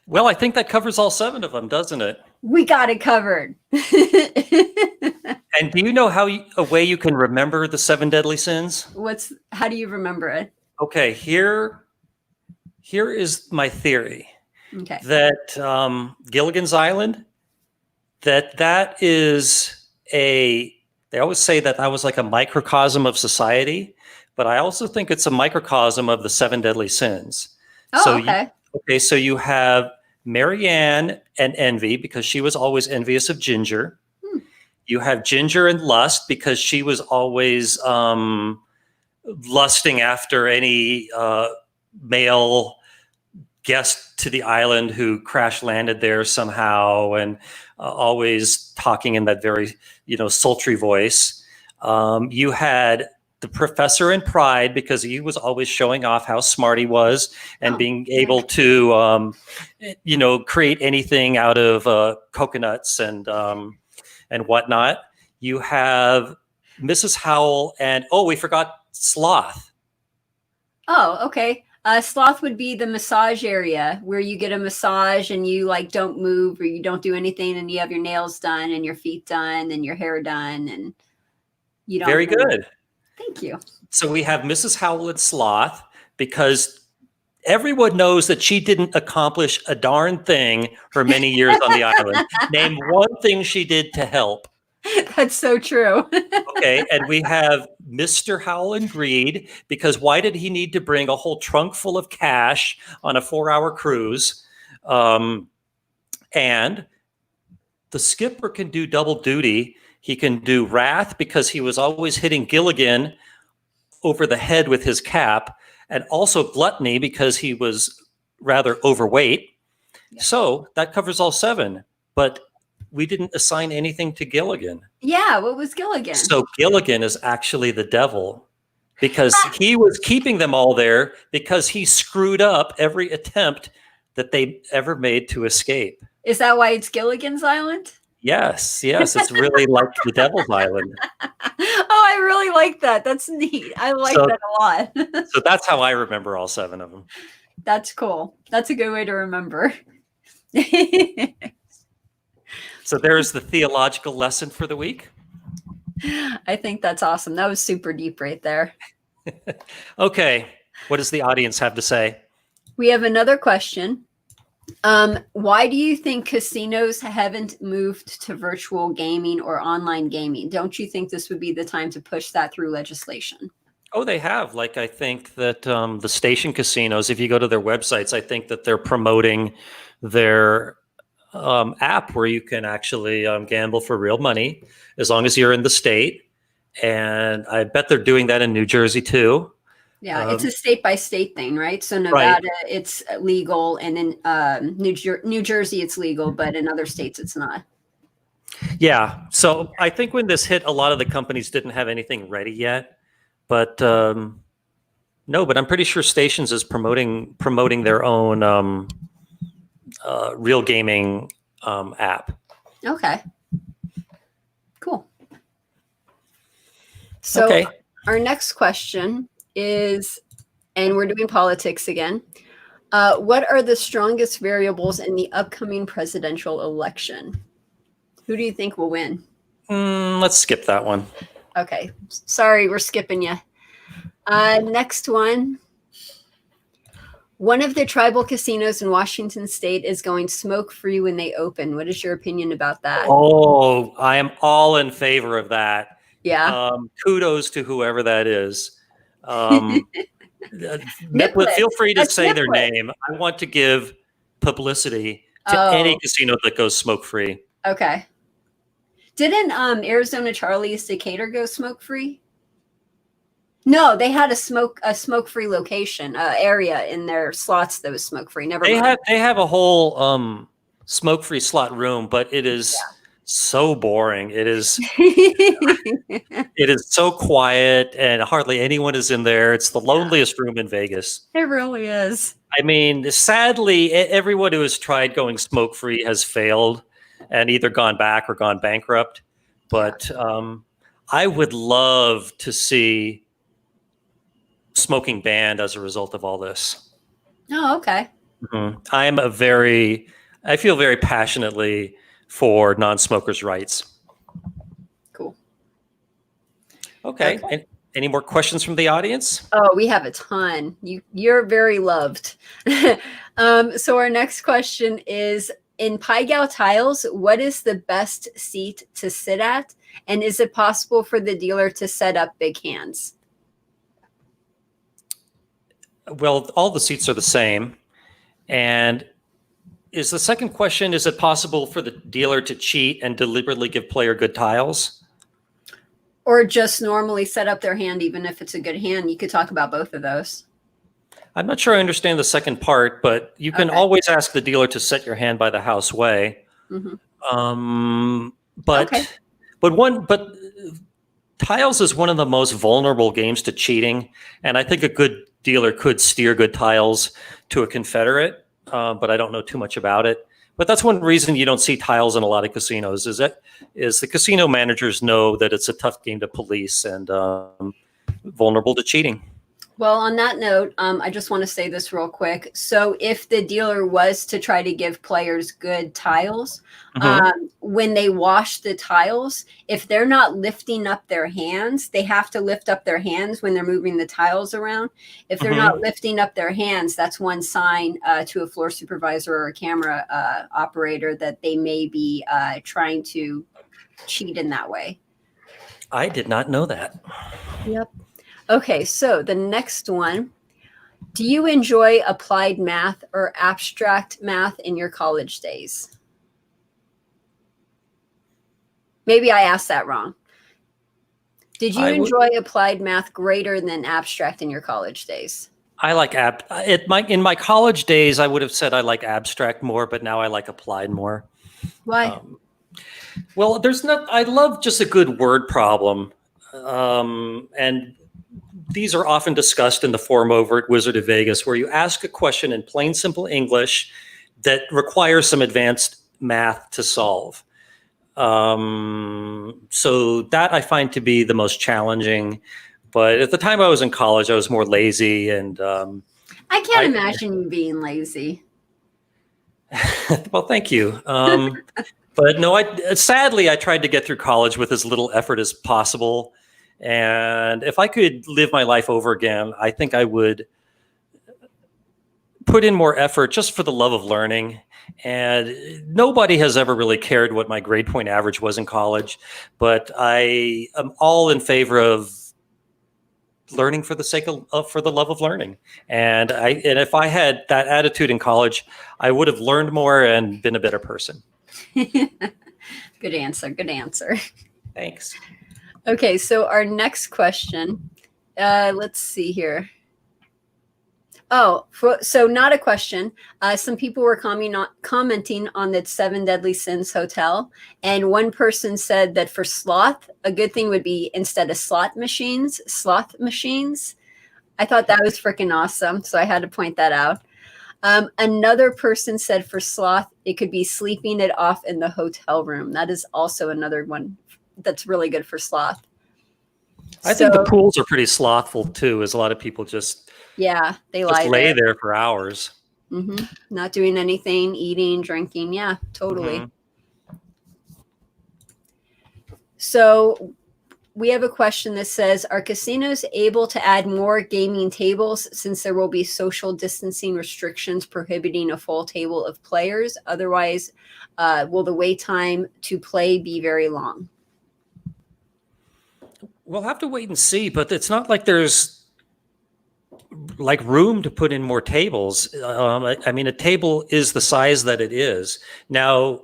Well, I think that covers all 7 of them, doesn't it? We got it covered. And do you know a way you can remember the 7 deadly sins? How do you remember it? Okay, here is my theory. Okay. That Gilligan's Island, that is they always say that was like a microcosm of society, but I also think it's a microcosm of the 7 deadly sins. Oh, okay. So you have Marianne and envy, because she was always envious of Ginger. You have Ginger and lust, because she was always lusting after any male guest to the island who crash landed there somehow, and always talking in that very, sultry voice. You had the professor in Pride, because he was always showing off how smart he was and being able to, create anything out of coconuts and whatnot. You have Mrs. Howell, and we forgot Sloth. Oh, okay. Sloth would be the massage area where you get a massage and you like don't move or you don't do anything, and you have your nails done and your feet done and your hair done, and you don't. Very good. Thank you. So we have Mrs. Howell and Sloth, because everyone knows that she didn't accomplish a darn thing for many years on the island. Name one thing she did to help. That's so true. Okay, and we have Mr. Howell and Greed, because why did he need to bring a whole trunk full of cash on a 4-hour cruise? And the skipper can do double duty. He can do wrath, because he was always hitting Gilligan over the head with his cap, and also gluttony, because he was rather overweight. Yeah. So that covers all 7. But we didn't assign anything to Gilligan. Yeah, what was Gilligan? So Gilligan is actually the devil, because he was keeping them all there because he screwed up every attempt that they ever made to escape. Is that why it's Gilligan's Island? Yes, it's really like the Devil's Island. Oh, I really like that. That's neat. I like that a lot. So that's how I remember all 7 of them. That's cool. That's a good way to remember. So there's the theological lesson for the week. I think that's awesome. That was super deep right there. Okay. What does the audience have to say? We have another question. Why do you think casinos haven't moved to virtual gaming or online gaming? Don't you think this would be the time to push that through legislation? Oh, they have. Like, I think that the station casinos, if you go to their websites, I think that they're promoting their app where you can actually gamble for real money as long as you're in the state. And I bet they're doing that in New Jersey too. Yeah, it's a state by state thing, right? So Nevada, right, it's legal, and in New Jersey, it's legal, but in other states, it's not. Yeah. So I think when this hit, a lot of the companies didn't have anything ready yet. But no, but I'm pretty sure Stations is promoting their own real gaming app. Okay. Cool. So our next question is, and we're doing politics again. What are the strongest variables in the upcoming presidential election? Who do you think will win? Let's skip that one. Okay. Sorry, we're skipping you. Next one. One of the tribal casinos in Washington State is going smoke-free when they open. What is your opinion about that? Oh, I am all in favor of that. Yeah. Kudos to whoever that is. Feel free to say their name. I want to give publicity to any casino that goes smoke-free. Okay. Didn't Arizona Charlie's Decatur go smoke-free? No, they had a smoke-free location area in their slots that was smoke-free. Never mind. They have a whole smoke-free slot room, but it is so boring. It is it is so quiet, and hardly anyone is in there. It's the loneliest room in Vegas. It really is. I mean, sadly, everyone who has tried going smoke-free has failed and either gone back or gone bankrupt. But I would love to see smoking banned as a result of all this. Oh, okay. Mm-hmm. I feel very passionately for non-smokers' rights. Cool. Okay. Any more questions from the audience? Oh, we have a ton. You're very loved. So our next question is, in Pai Gow Tiles, what is the best seat to sit at? And is it possible for the dealer to set up big hands? Well, all the seats are the same. And is the second question, is it possible for the dealer to cheat and deliberately give player good tiles? Or just normally set up their hand, even if it's a good hand? You could talk about both of those. I'm not sure I understand the second part, but you can Okay. always ask the dealer to set your hand by the house way. Hmm. Um, Okay. but tiles is one of the most vulnerable games to cheating, and I think a good dealer could steer good tiles to a Confederate, but I don't know too much about it. But that's one reason you don't see tiles in a lot of casinos. Is the casino managers know that it's a tough game to police and vulnerable to cheating. Well, on that note, I just want to say this real quick. So, if the dealer was to try to give players good tiles, Hmm. when they wash the tiles, if they're not lifting up their hands, they have to lift up their hands when they're moving the tiles around. If they're not Hmm. lifting up their hands, that's one sign to a floor supervisor or a camera operator that they may be trying to cheat in that way. I did not know that. Yep. Okay, so the next one. Do you enjoy applied math or abstract math in your college days? Maybe I asked that wrong. Did you I would. enjoy applied math greater than abstract in your college days? I like in my college days. I would have said I like abstract more, but now I like applied more. Why? Um, well, there's not. I love just a good word problem, and these are often discussed in the forum over at Wizard of Vegas, where you ask a question in plain, simple English that requires some advanced math to solve. So that I find to be the most challenging. But at the time I was in college, I was more lazy, and I can't I imagine you being lazy. well, thank you. But no, I sadly I tried to get through college with as little effort as possible. And if I could live my life over again, I think I would put in more effort just for the love of learning. And nobody has ever really cared what my grade point average was in college, but I am all in favor of learning for the sake of for the love of learning. And if I had that attitude in college, I would have learned more and been a better person. Good answer. Good answer. Thanks. Okay, so our next question. Let's see here. Oh, so not a question. Some people were commenting on the Seven Deadly Sins hotel, and one person said that for sloth, a good thing would be instead of sloth machines. I thought that was freaking awesome, so I had to point that out. Another person said for sloth, it could be sleeping it off in the hotel room. That is also another one that's really good for sloth. I think the So pools are pretty slothful too, as a lot of people yeah, they just lie lay there. there for hours. Not doing anything, eating, drinking. Yeah, totally. Hmm. So we have a question that says, are casinos able to add more gaming tables since there will be social distancing restrictions prohibiting a full table of players? Otherwise, will the wait time to play be very long? We'll have to wait and see, but it's not like there's like room to put in more tables. I mean, a table is the size that it is. Now,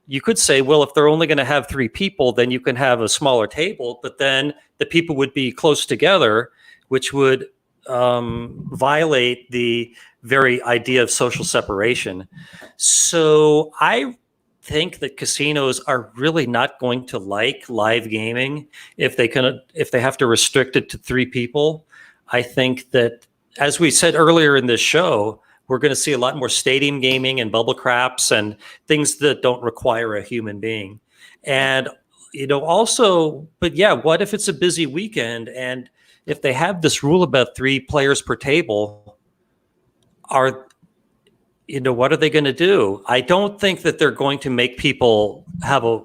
you could say, well, if they're only going to have three people, then you can have a smaller table, but then the people would be close together, which would violate the very idea of social separation. So I think that casinos are really not going to like live gaming if they have to restrict it to three people. I think that, as we said earlier in this show, we're going to see a lot more stadium gaming and bubble craps and things that don't require a human being. And, also, but yeah, what if it's a busy weekend and if they have this rule about three players per table, what are they going to do? I don't think that they're going to make people have a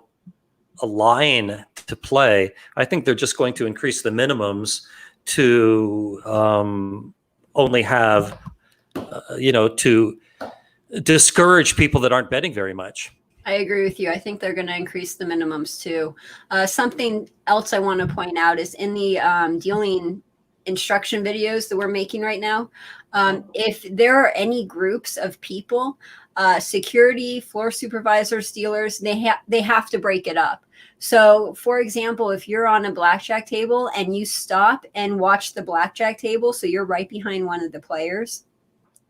line to play. I think they're just going to increase the minimums to only have, to discourage people that aren't betting very much. I agree with you. I think they're going to increase the minimums too. Something else I want to point out is in the dealing instruction videos that we're making right now, if there are any groups of people, security, floor supervisors, dealers, they have to break it up. So, for example, if you're on a blackjack table and you stop and watch the blackjack table, so you're right behind one of the players,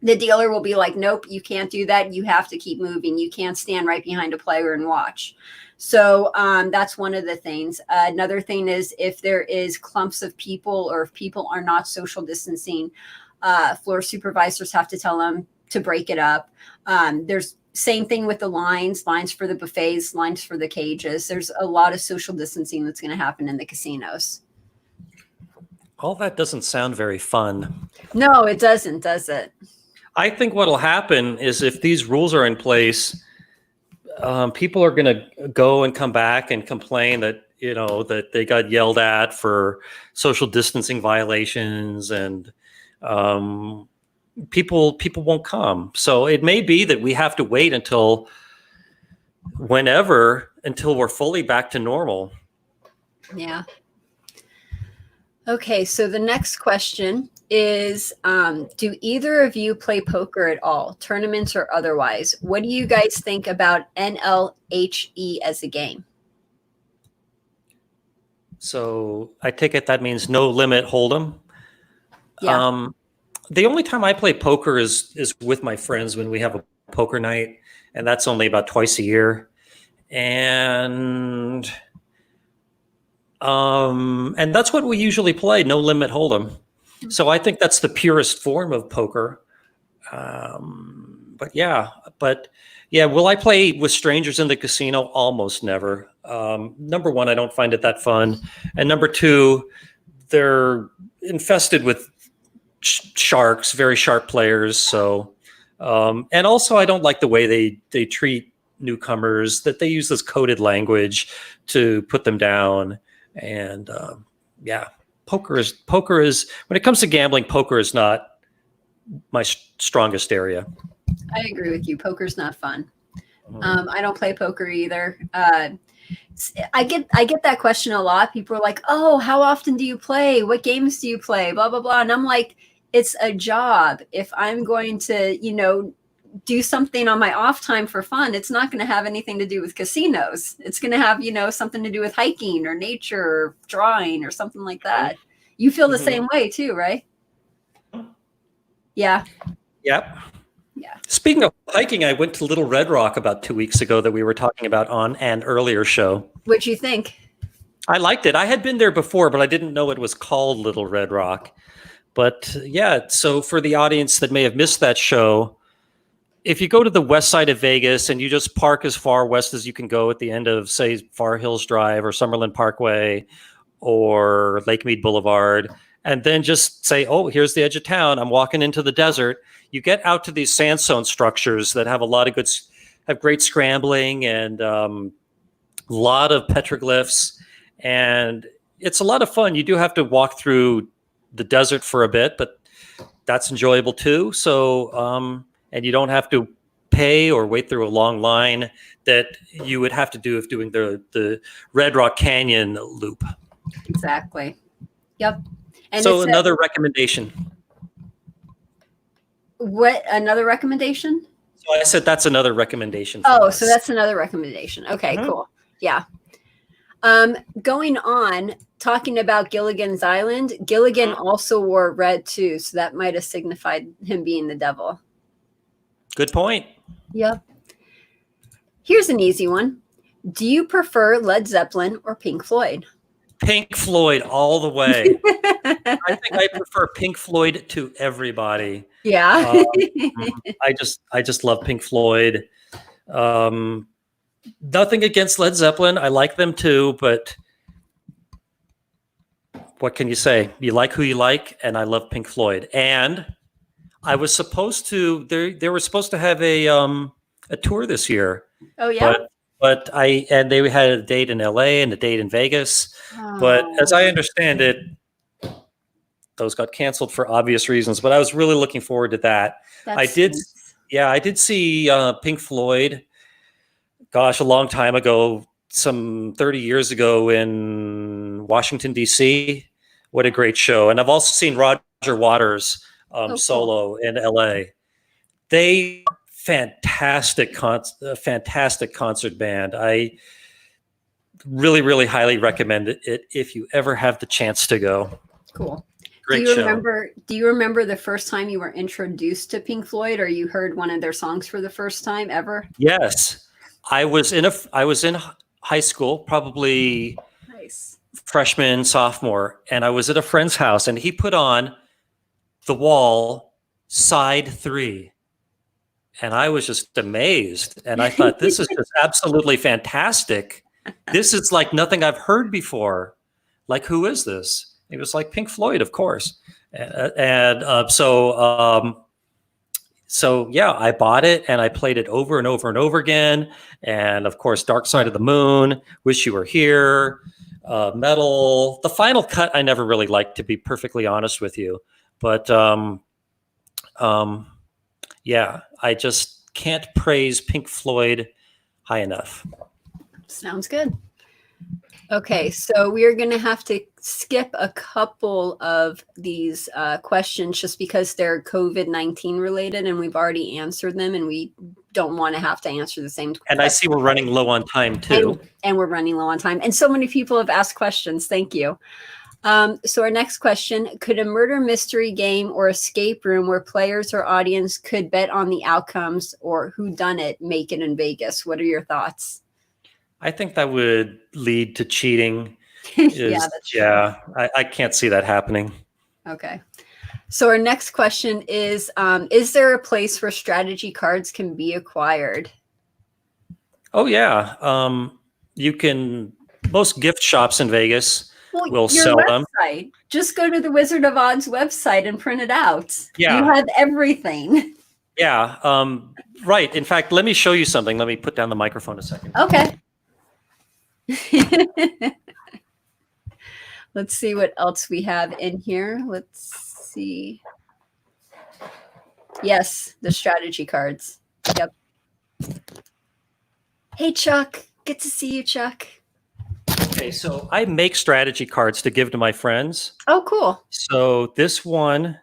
the dealer will be like, nope, you can't do that. You have to keep moving. You can't stand right behind a player and watch. So that's one of the things. Another thing is if there is clumps of people or if people are not social distancing, floor supervisors have to tell them to break it up. There's same thing with the lines for the buffets, lines for the cages. There's a lot of social distancing that's going to happen in the casinos. All that doesn't sound very fun. No, it doesn't, does it? I think what'll happen is if these rules are in place, people are going to go and come back and complain that, you know, that they got yelled at for social distancing violations, and people won't come. So it may be that we have to wait until we're fully back to normal. Yeah. Okay, so the next question is, do either of you play poker at all, tournaments or otherwise? What do you guys think about NLHE as a game? So I take it that means no limit hold'em. Yeah. The only time I play poker is with my friends when we have a poker night, and that's only about twice a year. And that's what we usually play, no limit hold'em. So I think that's the purest form of poker. But yeah, will I play with strangers in the casino? Almost never. Number one, I don't find it that fun. And number two, they're infested with sharks, very sharp players. So, and also I don't like the way they treat newcomers, that they use this coded language to put them down. And poker is when it comes to gambling, poker is not my strongest area. I agree with you. Poker's not fun. I don't play poker either. I get that question a lot. People are like, "Oh, how often do you play? What games do you play?" Blah blah blah. And I'm like, it's a job. If I'm going to, do something on my off time for fun, it's not going to have anything to do with casinos. It's going to have, something to do with hiking or nature or drawing or something like that. You feel the same way too, right? Yeah. Yep. Yeah. Speaking of hiking, I went to Little Red Rock about 2 weeks ago that we were talking about on an earlier show. What'd you think? I liked it. I had been there before, but I didn't know it was called Little Red Rock. But yeah, so for the audience that may have missed that show, if you go to the west side of Vegas and you just park as far west as you can go at the end of, say, Far Hills Drive or Summerlin Parkway or Lake Mead Boulevard, and then just say, oh, here's the edge of town, I'm walking into the desert, you get out to these sandstone structures that have a lot of have great scrambling and a lot of petroglyphs. And it's a lot of fun. You do have to walk through the desert for a bit, but that's enjoyable too. So, and you don't have to pay or wait through a long line that you would have to do if doing the Red Rock Canyon loop. Exactly. Yep. And so another recommendation. What, another recommendation? So I said that's another recommendation. Oh, so that's another recommendation. Okay, cool. Yeah. Going on, talking about Gilligan's Island, Gilligan also wore red too, so that might have signified him being the devil. Good point. Yep. Here's an easy one. Do you prefer Led Zeppelin or Pink Floyd? Pink Floyd all the way. I think I prefer Pink Floyd to everybody. Yeah. I just love Pink Floyd. Nothing against Led Zeppelin. I like them too, but what can you say? You like who you like, and I love Pink Floyd. And I was supposed to. They were supposed to have a tour this year. Oh yeah. But they had a date in LA and a date in Vegas. Oh. But as I understand it, those got canceled for obvious reasons. But I was really looking forward to that. I did see Pink Floyd. Gosh, a long time ago, some 30 years ago in Washington, D.C. What a great show. And I've also seen Roger Waters solo in L.A. They fantastic concert band. I really, really highly recommend it if you ever have the chance to go. Cool. Great show. Do you remember the first time you were introduced to Pink Floyd, or you heard one of their songs for the first time ever? Yes. I was in high school, probably Nice. freshman, sophomore, and I was at a friend's house, and he put on The Wall side 3. And I was just amazed. And I thought, this is just absolutely fantastic. This is like nothing I've heard before. Like, who is this? It was like Pink Floyd, of course. So yeah, I bought it and I played it over and over and over again. And of course, Dark Side of the Moon, Wish You Were Here, Metal. The final cut I never really liked, to be perfectly honest with you. But yeah, I just can't praise Pink Floyd high enough. Sounds good. Okay, so we're going to have to skip a couple of these questions just because they're COVID-19 related and we've already answered them and we don't want to have to answer the same question. And I see we're running low on time too. And we're running low on time. And so many people have asked questions. Thank you. So our next question, could a murder mystery game or escape room where players or audience could bet on the outcomes or who done it make it in Vegas? What are your thoughts? I think that would lead to cheating. Yeah, that's true. Yeah, I can't see that happening. Okay. So our next question is there a place where strategy cards can be acquired? Oh yeah. You can, most gift shops in Vegas will sell them. Just go to the Wizard of Oz website and print it out. Yeah. You have everything. Yeah. Right. In fact, let me show you something. Let me put down the microphone a second. Okay. Let's see what else we have in here. Let's see. Yes, the strategy cards. Yep. Hey, Chuck. Good to see you, Chuck. Okay, so I make strategy cards to give to my friends. Oh, cool. So this one,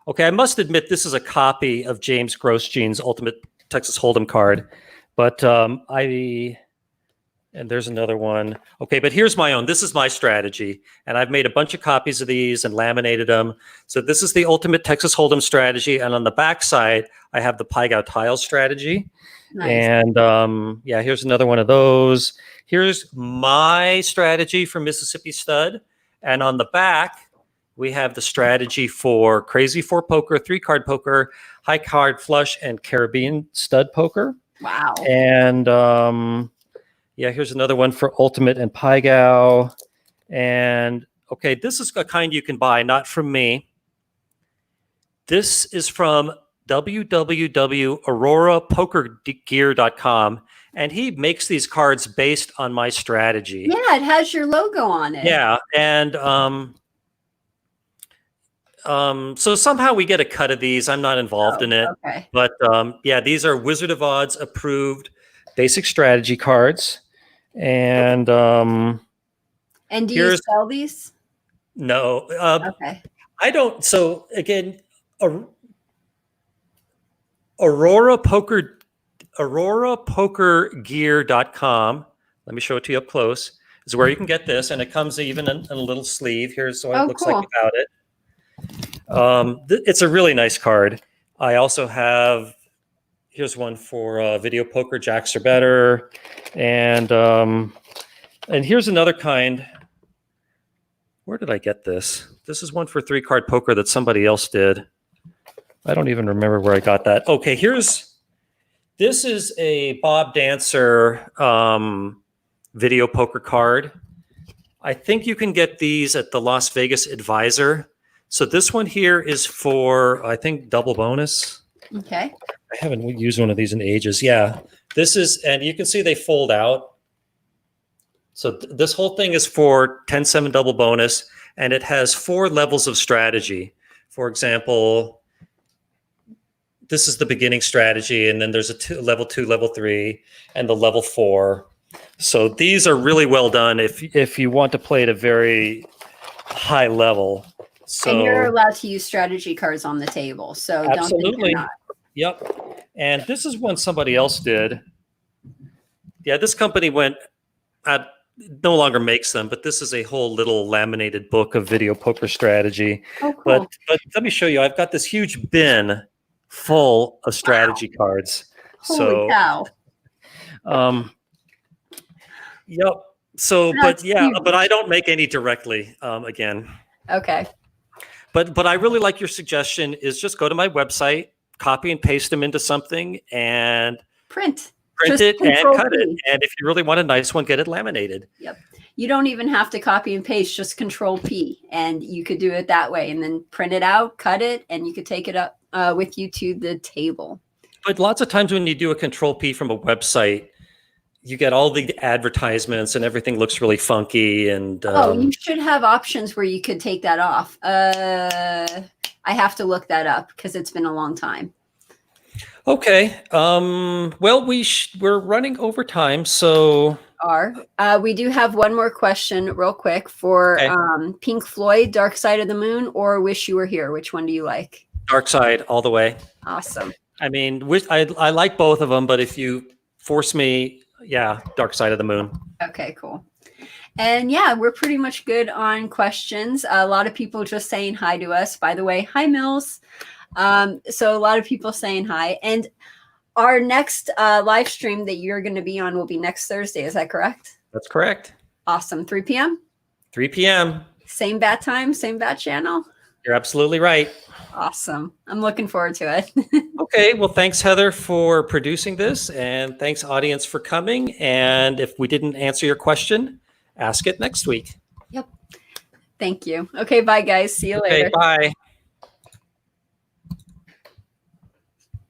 okay, I must admit this is a copy of James Grosjean's Ultimate Texas Hold'em card, but and there's another one. Okay, but here's my own. This is my strategy, and I've made a bunch of copies of these and laminated them. So this is the Ultimate Texas Hold'em strategy, and on the back side, I have the Pai Gow Tiles strategy. Nice. And yeah, here's another one of those. Here's my strategy for Mississippi Stud, and on the back, we have the strategy for Crazy 4 Poker, 3-card poker, High Card Flush, and Caribbean Stud Poker. Wow. And yeah, here's another one for Ultimate and Pai Gow. And okay, this is a kind you can buy, not from me. This is from www.aurorapokergear.com, and he makes these cards based on my strategy. Yeah, it has your logo on it. Yeah, and so somehow we get a cut of these. I'm not involved in it. Okay. But yeah, these are Wizard of Oz approved basic strategy cards. And do you sell these? No. Okay. I don't. So again, aurorapokergear.com. Let me show it to you up close. Is where you can get this, and it comes even in a little sleeve. Here's what it looks like without it. It's a really nice card. I also have, here's one for video poker, jacks or better, and here's another kind. Where did I get this? This is one for 3-card poker that somebody else did. I don't even remember where I got that. Okay, this is a Bob Dancer video poker card. I think you can get these at the Las Vegas Advisor. So this one here is for, I think, double bonus. Okay. I haven't used one of these in ages. Yeah, this is, and you can see they fold out. So this whole thing is for 10-7 double bonus, and it has 4 levels of strategy. For example, this is the beginning strategy, and then there's a level 2, level 3, and the level 4. So these are really well done if you want to play at a very high level. So, and you're allowed to use strategy cards on the table. So absolutely. Don't think you're not. Yep. And this is one somebody else did. Yeah, this company went no longer makes them, but this is a whole little laminated book of video poker strategy. Oh, cool. But let me show you. I've got this huge bin full of strategy cards. Holy cow. Yep. So, That's huge. but I don't make any directly, again. Okay. But I really like your suggestion is just go to my website, copy and paste them into something and print it and cut it. P. And if you really want a nice one, get it laminated. Yep. You don't even have to copy and paste, just Control P, and you could do it that way, and then print it out, cut it, and you could take it up with you to the table. But lots of times when you do a Control P from a website, you get all the advertisements and everything looks really funky. And you should have options where you could take that off. I have to look that up because it's been a long time. Okay. Well, we're running over time, so we do have one more question real quick for Pink Floyd, Dark Side of the Moon, or Wish You Were Here. Which one do you like? Dark Side all the way. Awesome. I mean, I like both of them, but if you force me, Dark Side of the Moon. Okay, cool. And yeah, we're pretty much good on questions. A lot of people just saying hi to us. By the way, hi, Mills. So a lot of people saying hi. And our next live stream that you're going to be on will be next Thursday. Is that correct? That's correct. Awesome. 3 p.m.? 3 p.m. Same bat time, same bat channel? You're absolutely right. Awesome. I'm looking forward to it. Okay. Well, thanks, Heather, for producing this. And thanks, audience, for coming. And if we didn't answer your question, ask it next week. Yep. Thank you. Okay. Bye, guys. See you later. Bye.